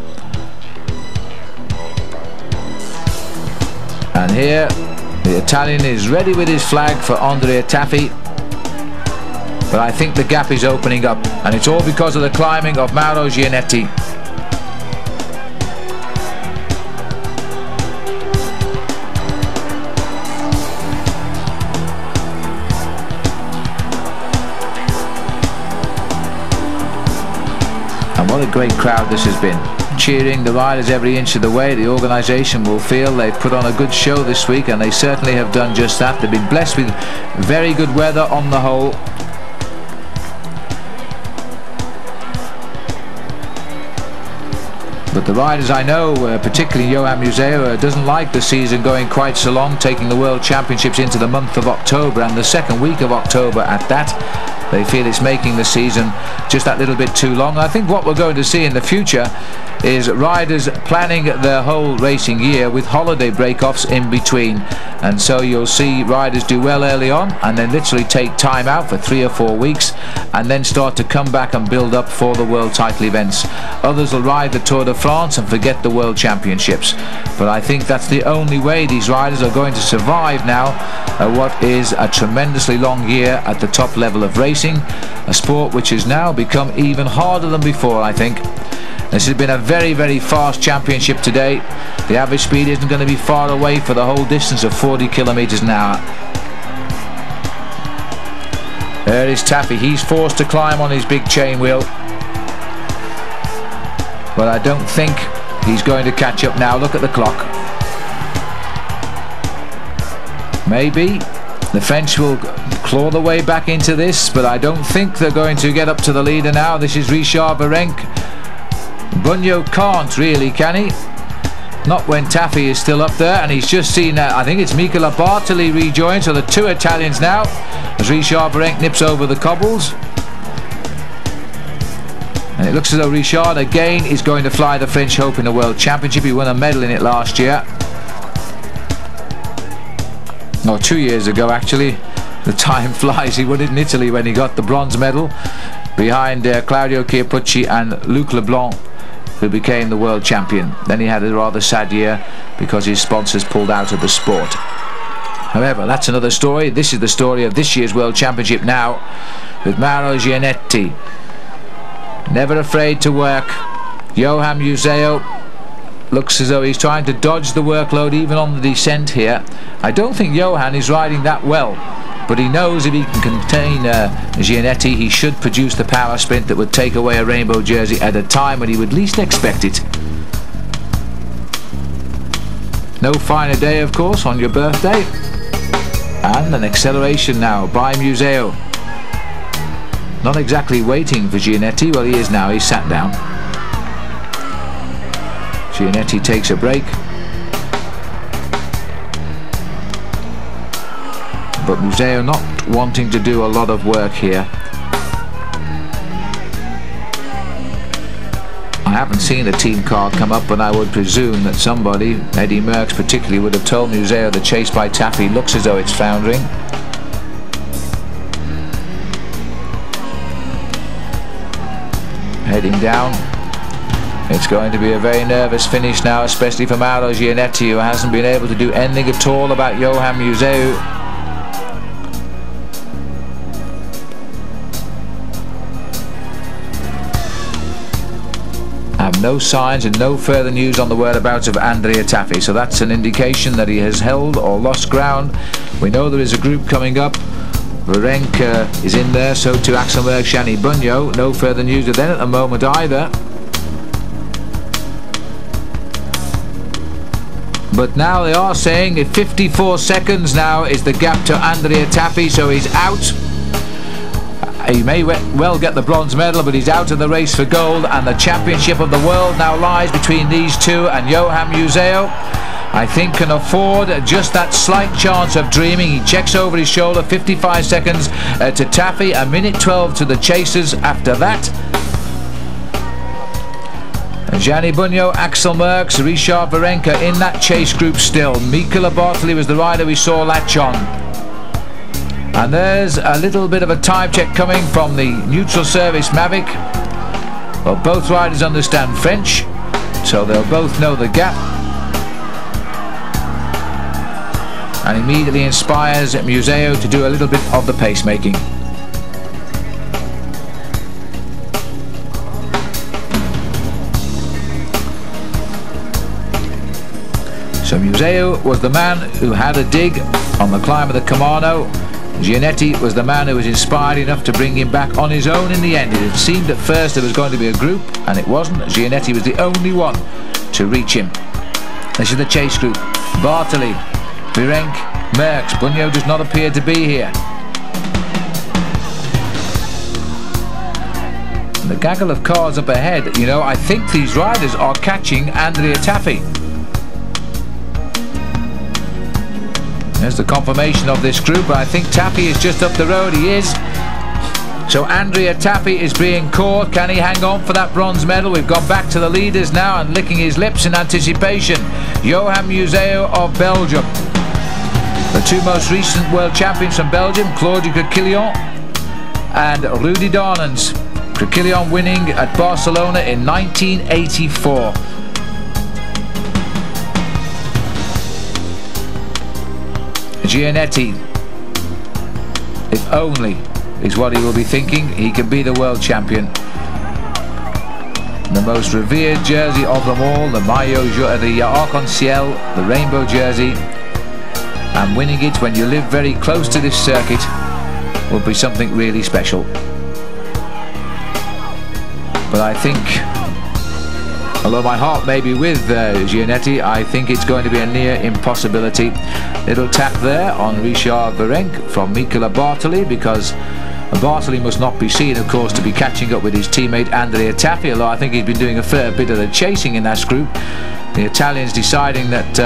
And here the Italian is ready with his flag for Andrea Taffy, but I think the gap is opening up, and it's all because of the climbing of Mauro Gianetti. And what a great crowd this has been, cheering the riders every inch of the way. The organisation will feel they've put on a good show this week, and they certainly have done just that. They've been blessed with very good weather on the whole. But the riders, I know, particularly Johan Museo, doesn't like the season going quite so long, taking the World Championships into the month of October, and the second week of October at that. They feel it's making the season just that little bit too long. I think what we're going to see in the future is riders planning their whole racing year with holiday break-offs in between, and so you'll see riders do well early on and then literally take time out for 3 or 4 weeks and then start to come back and build up for the world title events. Others will ride the Tour de France and forget the World Championships, but I think that's the only way these riders are going to survive now what is a tremendously long year at the top level of racing, a sport which has now become even harder than before, I think. This has been a very, very fast championship today. The average speed isn't going to be far away for the whole distance of 40 kilometres an hour. There is Taffy. He's forced to climb on his big chain wheel. But I don't think he's going to catch up now. Look at the clock. Maybe the French will claw their way back into this, but I don't think they're going to get up to the leader now. This is Richard Virenque. Bugno can't really, can he? Not when Taffy is still up there, and he's just seen, I think it's Michele Bartoli rejoin, so the two Italians now, as Richard Virenque nips over the cobbles. And it looks as though Richard again is going to fly the French Hope in the World Championship. He won a medal in it last year. No, 2 years ago actually. The time flies. He won it in Italy when he got the bronze medal behind Claudio Chiappucci and Luc Leblanc, who became the world champion. Then he had a rather sad year because his sponsors pulled out of the sport. However, that's another story. This is the story of this year's World Championship now, with Mauro Gianetti. Never afraid to work. Johan Museeuw looks as though he's trying to dodge the workload even on the descent here. I don't think Johan is riding that well, but he knows if he can contain Gianetti, he should produce the power sprint that would take away a rainbow jersey at a time when he would least expect it. No finer day, of course, on your birthday. And an acceleration now by Museeuw. Not exactly waiting for Gianetti. Well, he is now. He's sat down. Gianetti takes a break. But Museeuw not wanting to do a lot of work here. I haven't seen a team car come up, but I would presume that somebody, Eddy Merckx particularly, would have told Museeuw the chase by Taffy looks as though it's foundering. Heading down. It's going to be a very nervous finish now, especially for Mauro Gianetti, who hasn't been able to do anything at all about Johan Museeuw. Have no signs and no further news on the whereabouts of Andrea Taffy, so that's an indication that he has held or lost ground. We know there is a group coming up. Virenque is in there, so too Axel Merckx, Gianni Bugno. No further news of them at the moment either. But now they are saying that 54 seconds now is the gap to Andrea Taffy, so he's out. He may well get the bronze medal, but he's out of the race for gold, and the championship of the world now lies between these two, and Johan Museeuw, I think, can afford just that slight chance of dreaming. He checks over his shoulder. 55 seconds to Taffy, a minute 12 to the chasers after that. Gianni Bugno, Axel Merckx, Richard Virenque in that chase group still. Michele Bartoli was the rider we saw latch on. And there's a little bit of a time check coming from the neutral service Mavic. Well, both riders understand French, so they'll both know the gap. And immediately inspires Museeuw to do a little bit of the pacemaking. So Museeuw was the man who had a dig on the climb of the Camano. Gianetti was the man who was inspired enough to bring him back on his own in the end. It had seemed at first there was going to be a group, and it wasn't. Gianetti was the only one to reach him. This is the chase group. Bartoli, Virenque, Merckx. Bugno does not appear to be here. And the gaggle of cars up ahead, you know, I think these riders are catching Andrea Taffy. There's the confirmation of this group. I think Taffy is just up the road. He is. So Andrea Taffy is being caught. Can he hang on for that bronze medal? We've gone back to the leaders now and licking his lips in anticipation. Johan Museeuw of Belgium. The two most recent world champions from Belgium, Claude Quequillion and Rudy Dahnens. Quequillion winning at Barcelona in 1984. Gianetti, if only, is what he will be thinking. He can be the world champion. the most revered jersey of them all, the the Arc-en-Ciel, the rainbow jersey, and winning it when you live very close to this circuit will be something really special. But I think, although my heart may be with Gianetti, I think it's going to be a near impossibility. Little tap there on Richard Virenque from Nicola Bartoli, because Bartoli must not be seen, of course, to be catching up with his teammate Andrea Tafi, although I think he's been doing a fair bit of the chasing in that group. The Italians deciding that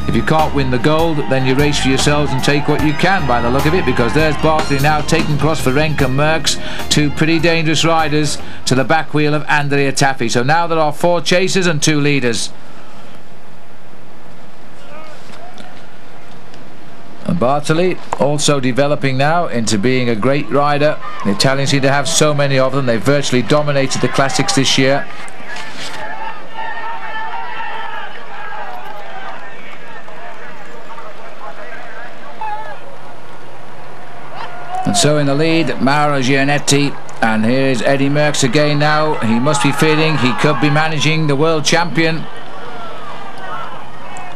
if you can't win the gold, then you race for yourselves and take what you can, by the look of it, because there's Bartoli now taking across Virenque and Merckx, two pretty dangerous riders, to the back wheel of Andrea Tafi. So now there are 4 chasers and 2 leaders. And Bartoli also developing now into being a great rider. The Italians seem to have so many of them. They've virtually dominated the classics this year. And so in the lead, Mauro Gianetti, and here's Eddy Merckx again now. He must be feeling he could be managing the world champion,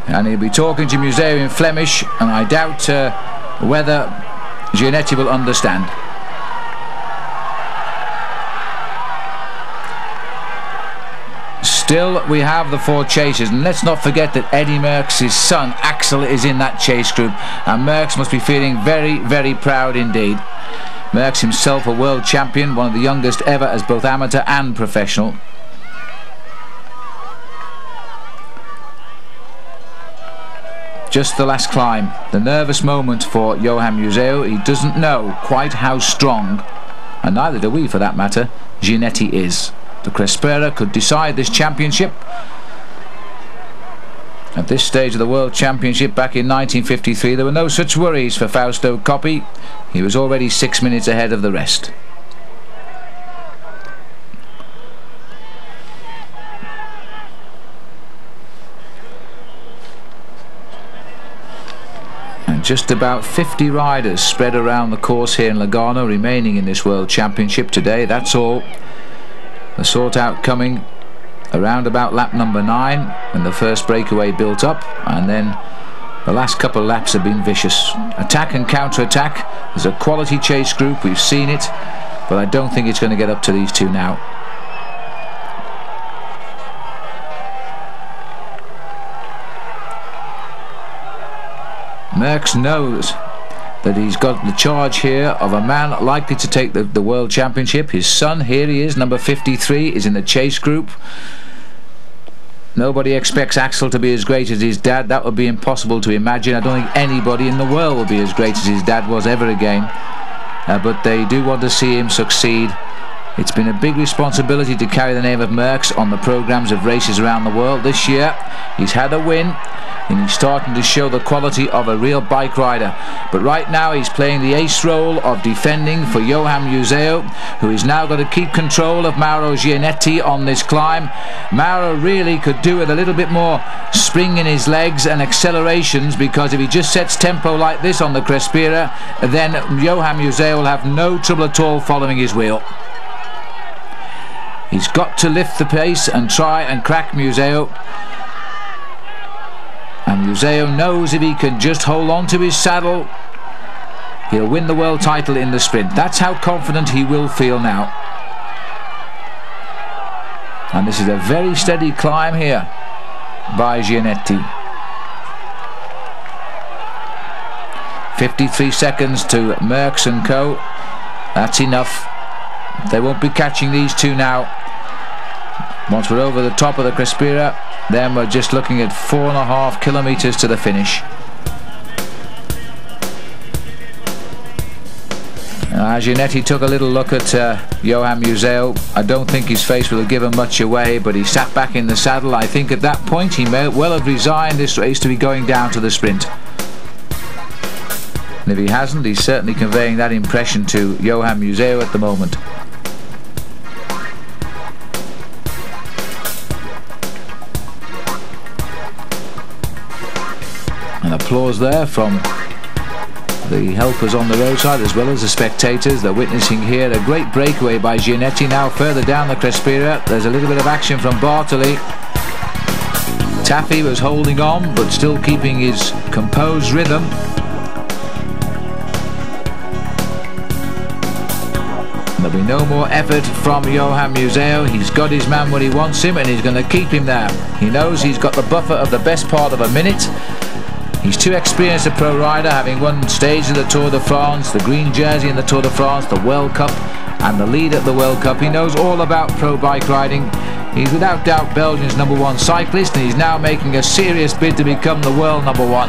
and he'll be talking to Museo in Flemish, and I doubt whether Gianetti will understand. Still, we have the 4 chasers, and let's not forget that Eddy Merckx's son Axel is in that chase group, and Merckx must be feeling very, very proud indeed. Merckx himself a world champion, one of the youngest ever as both amateur and professional. Just the last climb, the nervous moment for Johan Museo. He doesn't know quite how strong, and neither do we for that matter, Gianetti is. The Crespera could decide this championship. At this stage of the World Championship back in 1953, there were no such worries for Fausto Coppi. He was already 6 minutes ahead of the rest. And just about 50 riders spread around the course here in Lugano remaining in this World Championship today. That's all. The sort out coming around about lap number 9 when the first breakaway built up, and then the last couple of laps have been vicious. Attack and counter-attack. There's a quality chase group, we've seen it, but I don't think it's going to get up to these two now. Merckx knows that he's got the charge here of a man likely to take the World Championship. His son, here he is, number 53, is in the chase group. Nobody expects Axel to be as great as his dad. That would be impossible to imagine. I don't think anybody in the world will be as great as his dad was ever again. But they do want to see him succeed. It's been a big responsibility to carry the name of Merckx on the programmes of races around the world. This year he's had a win, and he's starting to show the quality of a real bike rider. But right now he's playing the ace role of defending for Johan Museo, who is now going to keep control of Mauro Gianetti on this climb. Mauro really could do with a little bit more spring in his legs and accelerations, because if he just sets tempo like this on the Crespera, then Johan Museo will have no trouble at all following his wheel. He's got to lift the pace and try and crack Museo. And Museo knows if he can just hold on to his saddle, he'll win the world title in the sprint. That's how confident he will feel now. And this is a very steady climb here by Gianetti. 53 seconds to Merckx and co. That's enough. They won't be catching these two now. Once we're over the top of the Crespera, then we're just looking at 4.5 kilometres to the finish. Gianetti took a little look at Johan Museo. I don't think his face will have given much away, but he sat back in the saddle. I think at that point he may well have resigned this race to be going down to the sprint. And if he hasn't, he's certainly conveying that impression to Johan Museo at the moment. And applause there from the helpers on the roadside as well as the spectators. They're witnessing here a great breakaway by Gianetti. Now further down the Crespera, there's a little bit of action from Bartoli. Taffy was holding on but still keeping his composed rhythm. There'll be no more effort from Johan Museeuw. He's got his man where he wants him, and he's going to keep him there. He knows he's got the buffer of the best part of a minute. He's too experienced a pro rider, having won stage of the Tour de France, the green jersey in the Tour de France, the World Cup and the lead at the World Cup. He knows all about pro bike riding. He's without doubt Belgium's #1 cyclist, and he's now making a serious bid to become the world #1.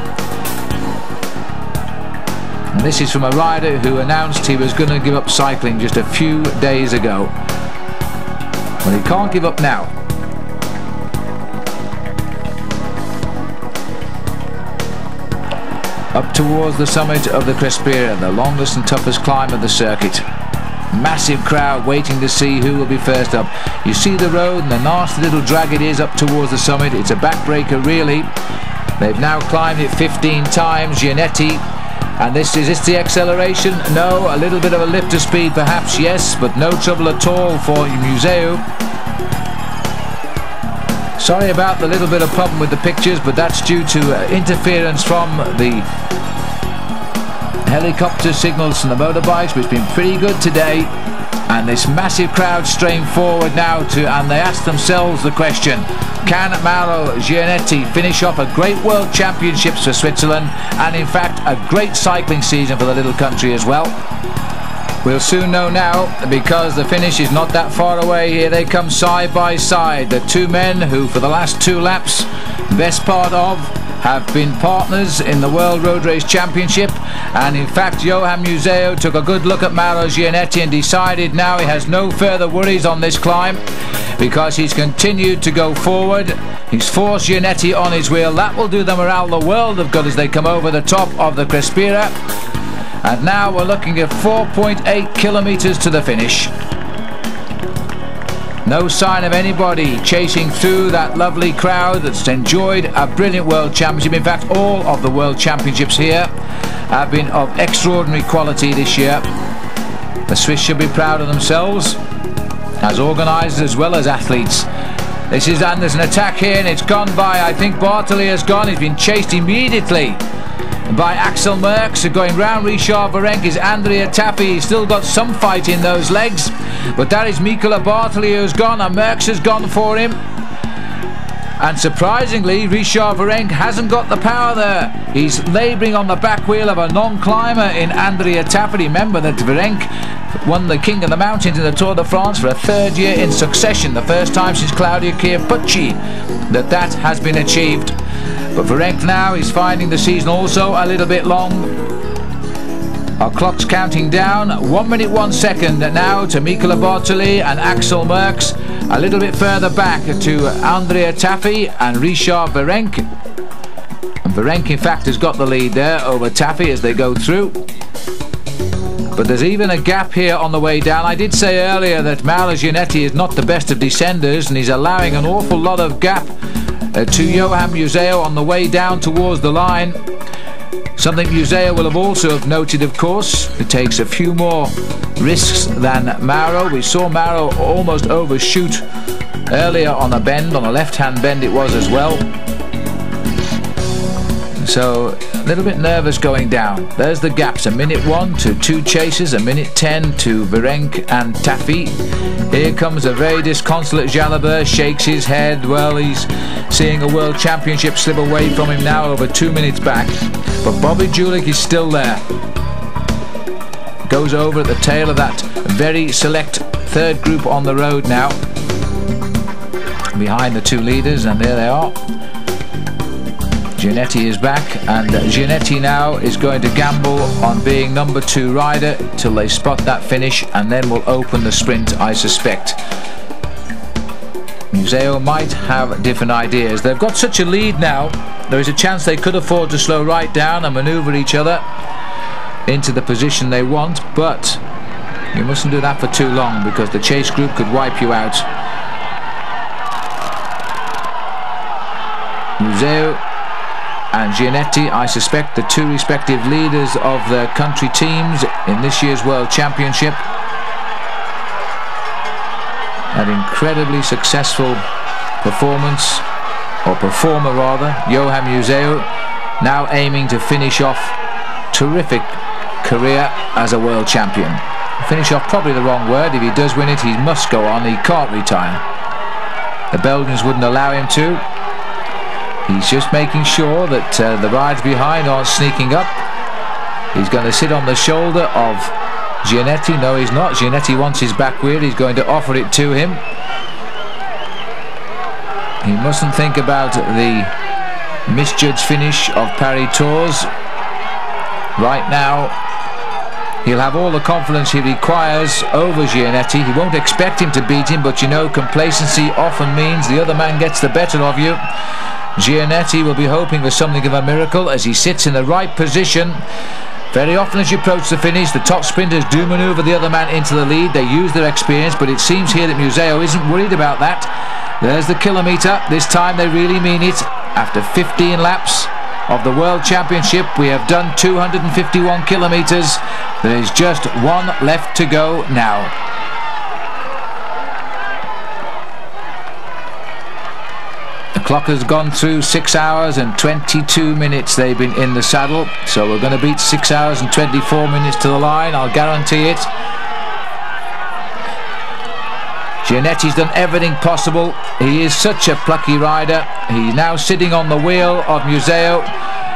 And this is from a rider who announced he was going to give up cycling just a few days ago. Well, he can't give up now. Up towards the summit of the Crespera, the longest and toughest climb of the circuit. Massive crowd waiting to see who will be first up. You see the road and the nasty little drag it is up towards the summit. It's a backbreaker really. They've now climbed it 15 times, Gianetti. And this is the acceleration? No, a little bit of a lift of speed perhaps, yes, but no trouble at all for Museeuw. Sorry about the little bit of problem with the pictures, but that's due to interference from the helicopter signals from the motorbikes, which have been pretty good today. And this massive crowd strain forward now and they ask themselves the question, can Mauro Gianetti finish off a great World Championships for Switzerland, and in fact a great cycling season for the little country as well? We'll soon know now, because the finish is not that far away. Here they come side by side, the two men who for the last 2 laps, best part of, have been partners in the World Road Race Championship. And in fact Johan Museeuw took a good look at Mauro Gianetti and decided now he has no further worries on this climb, because he's continued to go forward. He's forced Gianetti on his wheel. That will do them around the world of good as they come over the top of the Crespera. And now we're looking at 4.8 kilometers to the finish. No sign of anybody chasing through that lovely crowd that's enjoyed a brilliant World Championship. In fact, all of the World Championships here have been of extraordinary quality this year. The Swiss should be proud of themselves as organisers as well as athletes. And there's an attack here, and it's gone by. I think Bartoli has gone. He's been chased immediately by Axel Merckx. Going round Richard Virenque is Andrea Taffy. He's still got some fight in those legs, but that is Michele Bartoli who's gone, and Merckx has gone for him. And surprisingly, Richard Virenque hasn't got the power there. He's labouring on the back wheel of a non-climber in Andrea Taffy. Remember that Virenque won the King of the Mountains in the Tour de France for a 3rd year in succession, the first time since Claudio Chiappucci that has been achieved. But Virenque now is finding the season also a little bit long. Our clock's counting down. 1 minute 1 second now to Michele Bartoli and Axel Merckx. A little bit further back to Andrea Taffy and Richard Virenque. And Virenque in fact has got the lead there over Taffy as they go through. But there's even a gap here on the way down. I did say earlier that Mauro Gianetti is not the best of descenders, and he's allowing an awful lot of gap to Johan Museeuw on the way down towards the line. Something Museeuw will have also have noted, of course. It takes a few more risks than Mauro. We saw Mauro almost overshoot earlier on a bend, on a left-hand bend it was as well. So a little bit nervous going down. There's the gaps, 1 minute 1 to 2 chasers, 1 minute 10 to Virenque and Taffy. Here comes a very disconsolate Jalabert, shakes his head. Well, he's seeing a World Championship slip away from him now, over 2 minutes back. But Bobby Julich is still there. Goes over at the tail of that very select 3rd group on the road now, behind the 2 leaders, and there they are. Gianetti is back, and Gianetti now is going to gamble on being number 2 rider till they spot that finish, and then will open the sprint, I suspect. Museeuw might have different ideas. They've got such a lead now, there is a chance they could afford to slow right down and manoeuvre each other into the position they want, but you mustn't do that for too long, because the chase group could wipe you out. Museeuw and Gianetti, I suspect the two respective leaders of their country teams in this year's World Championship. An incredibly successful performance, or performer rather, Johan Museeuw, now aiming to finish off terrific career as a world champion. Finish off probably the wrong word. If he does win it, he must go on, he can't retire. The Belgians wouldn't allow him to. He's just making sure that the riders behind aren't sneaking up. He's going to sit on the shoulder of Gianetti. No, he's not. Gianetti wants his back wheel. He's going to offer it to him. He mustn't think about the misjudged finish of Paris Tours. Right now, he'll have all the confidence he requires over Gianetti. He won't expect him to beat him, but you know, complacency often means the other man gets the better of you. Gianetti will be hoping for something of a miracle as he sits in the right position. Very often as you approach the finish, the top sprinters do manoeuvre the other man into the lead. They use their experience, but it seems here that Museeuw isn't worried about that. There's the kilometre. This time they really mean it. After 15 laps of the World Championship, we have done 251 kilometres. There is just one left to go now. The clock has gone through 6 hours and 22 minutes they've been in the saddle, so we're going to beat 6 hours and 24 minutes to the line, I'll guarantee it. Gianetti's done everything possible. He is such a plucky rider. He's now sitting on the wheel of Museeuw,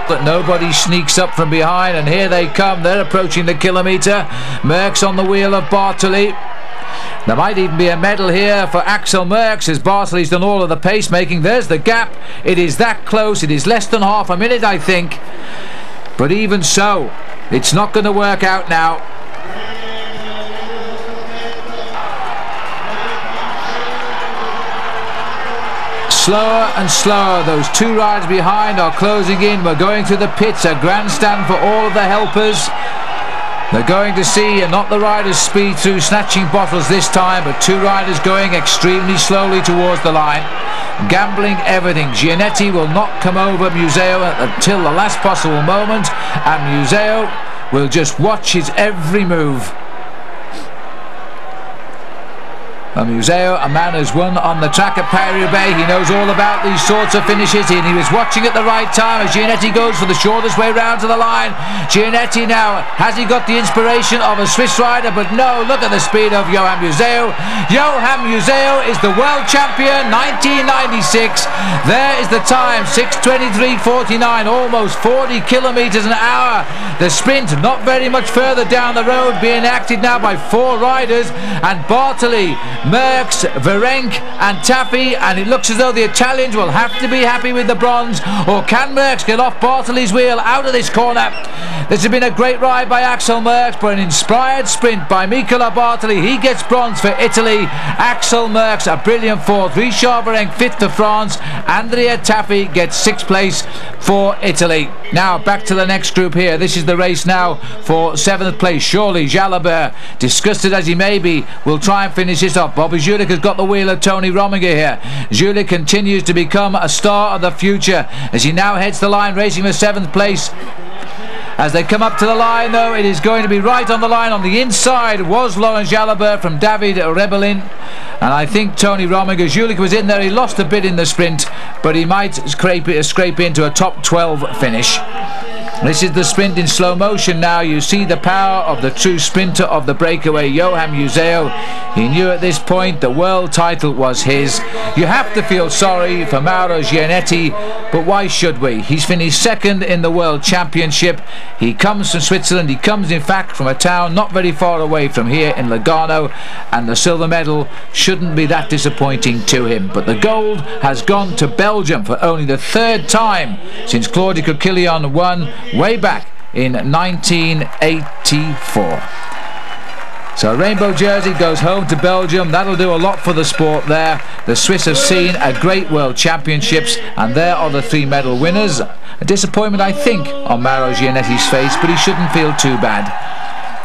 but nobody sneaks up from behind, and here they come. They're approaching the kilometre. Merckx on the wheel of Bartoli. There might even be a medal here for Axel Merckx, as Bartoli's done all of the pacemaking. There's the gap. It is that close. It is less than half a minute, I think. But even so, it's not going to work out now. Slower and slower. Those two riders behind are closing in. We're going through the pits, a grandstand for all of the helpers. They're going to see, and not the riders speed through snatching bottles this time, but two riders going extremely slowly towards the line, gambling everything. Gianetti will not come over Museeuw until the last possible moment, and Museeuw will just watch his every move. Museeuw, a man who's won on the track at Paris-Roubaix. He knows all about these sorts of finishes, and he was watching at the right time as Gianetti goes for the shortest way round to the line. Gianetti now, has he got the inspiration of a Swiss rider? But no, look at the speed of Johan Museeuw. Johan Museeuw is the world champion, 1996. There is the time, 6:23:49, almost 40 kilometres an hour. The sprint not very much further down the road, being acted now by four riders, and Bartoli, Merckx, Virenque and Tafi, and it looks as though the Italians will have to be happy with the bronze. Or can Merckx get off Bartoli's wheel out of this corner? This has been a great ride by Axel Merckx, but an inspired sprint by Nicola Bartoli. He gets bronze for Italy. Axel Merckx a brilliant fourth. Richard Virenque fifth for France. Andrea Tafi gets sixth place for Italy. Now back to the next group here. This is the race now for seventh place. Surely Jalabert, disgusted as he may be, will try and finish this off. Bobby Julich has got the wheel of Tony Rominger here. Julich continues to become a star of the future as he now heads the line, racing for seventh place. As they come up to the line, though, it is going to be right on the line. On the inside was Laurent Jalabert from David Rebellin, and I think Tony Rominger, Julich was in there. He lost a bit in the sprint, but he might scrape into a top 12 finish. This is the sprint in slow motion now. You see the power of the true sprinter of the breakaway, Johan Museeuw. He knew at this point the world title was his. You have to feel sorry for Mauro Gianetti, but why should we? He's finished second in the World Championship. He comes from Switzerland. He comes, in fact, from a town not very far away from here in Lugano, and the silver medal shouldn't be that disappointing to him. But the gold has gone to Belgium for only the third time since Claude Coquillon won way back in 1984. So a rainbow jersey goes home to Belgium. That'll do a lot for the sport there. The Swiss have seen a great World Championships, and there are the three medal winners. A disappointment, I think, on Mauro Gianetti's face, but he shouldn't feel too bad.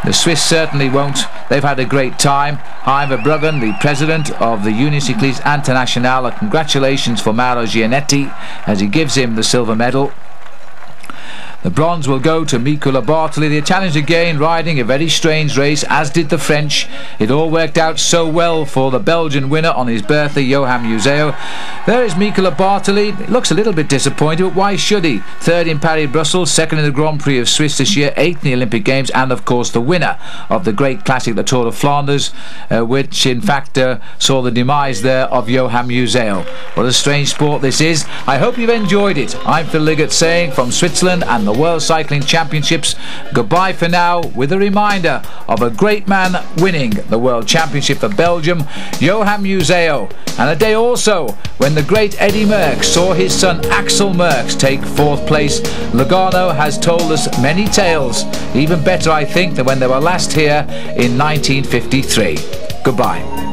The Swiss certainly won't. They've had a great time. Hein Verbruggen, the president of the Unicycliste Internationale, congratulations for Mauro Gianetti as he gives him the silver medal. The bronze will go to Mikola Bartoli. The Italians again riding a very strange race, as did the French. It all worked out so well for the Belgian winner on his birthday, Johan Museeuw. There is Mikola Bartoli. It looks a little bit disappointed, but why should he? Third in Paris-Brussels, second in the Grand Prix of Swiss this year, eighth in the Olympic Games, and of course the winner of the great classic, the Tour of Flanders, which in fact saw the demise there of Johan Museeuw. What a strange sport this is. I hope you've enjoyed it. I'm Phil Liggett saying from Switzerland and the World Cycling Championships, goodbye for now, with a reminder of a great man winning the World Championship for Belgium, Johan Museeuw, and a day also when the great Eddy Merckx saw his son Axel Merckx take fourth place. Lugano has told us many tales, even better I think than when they were last here in 1953. Goodbye.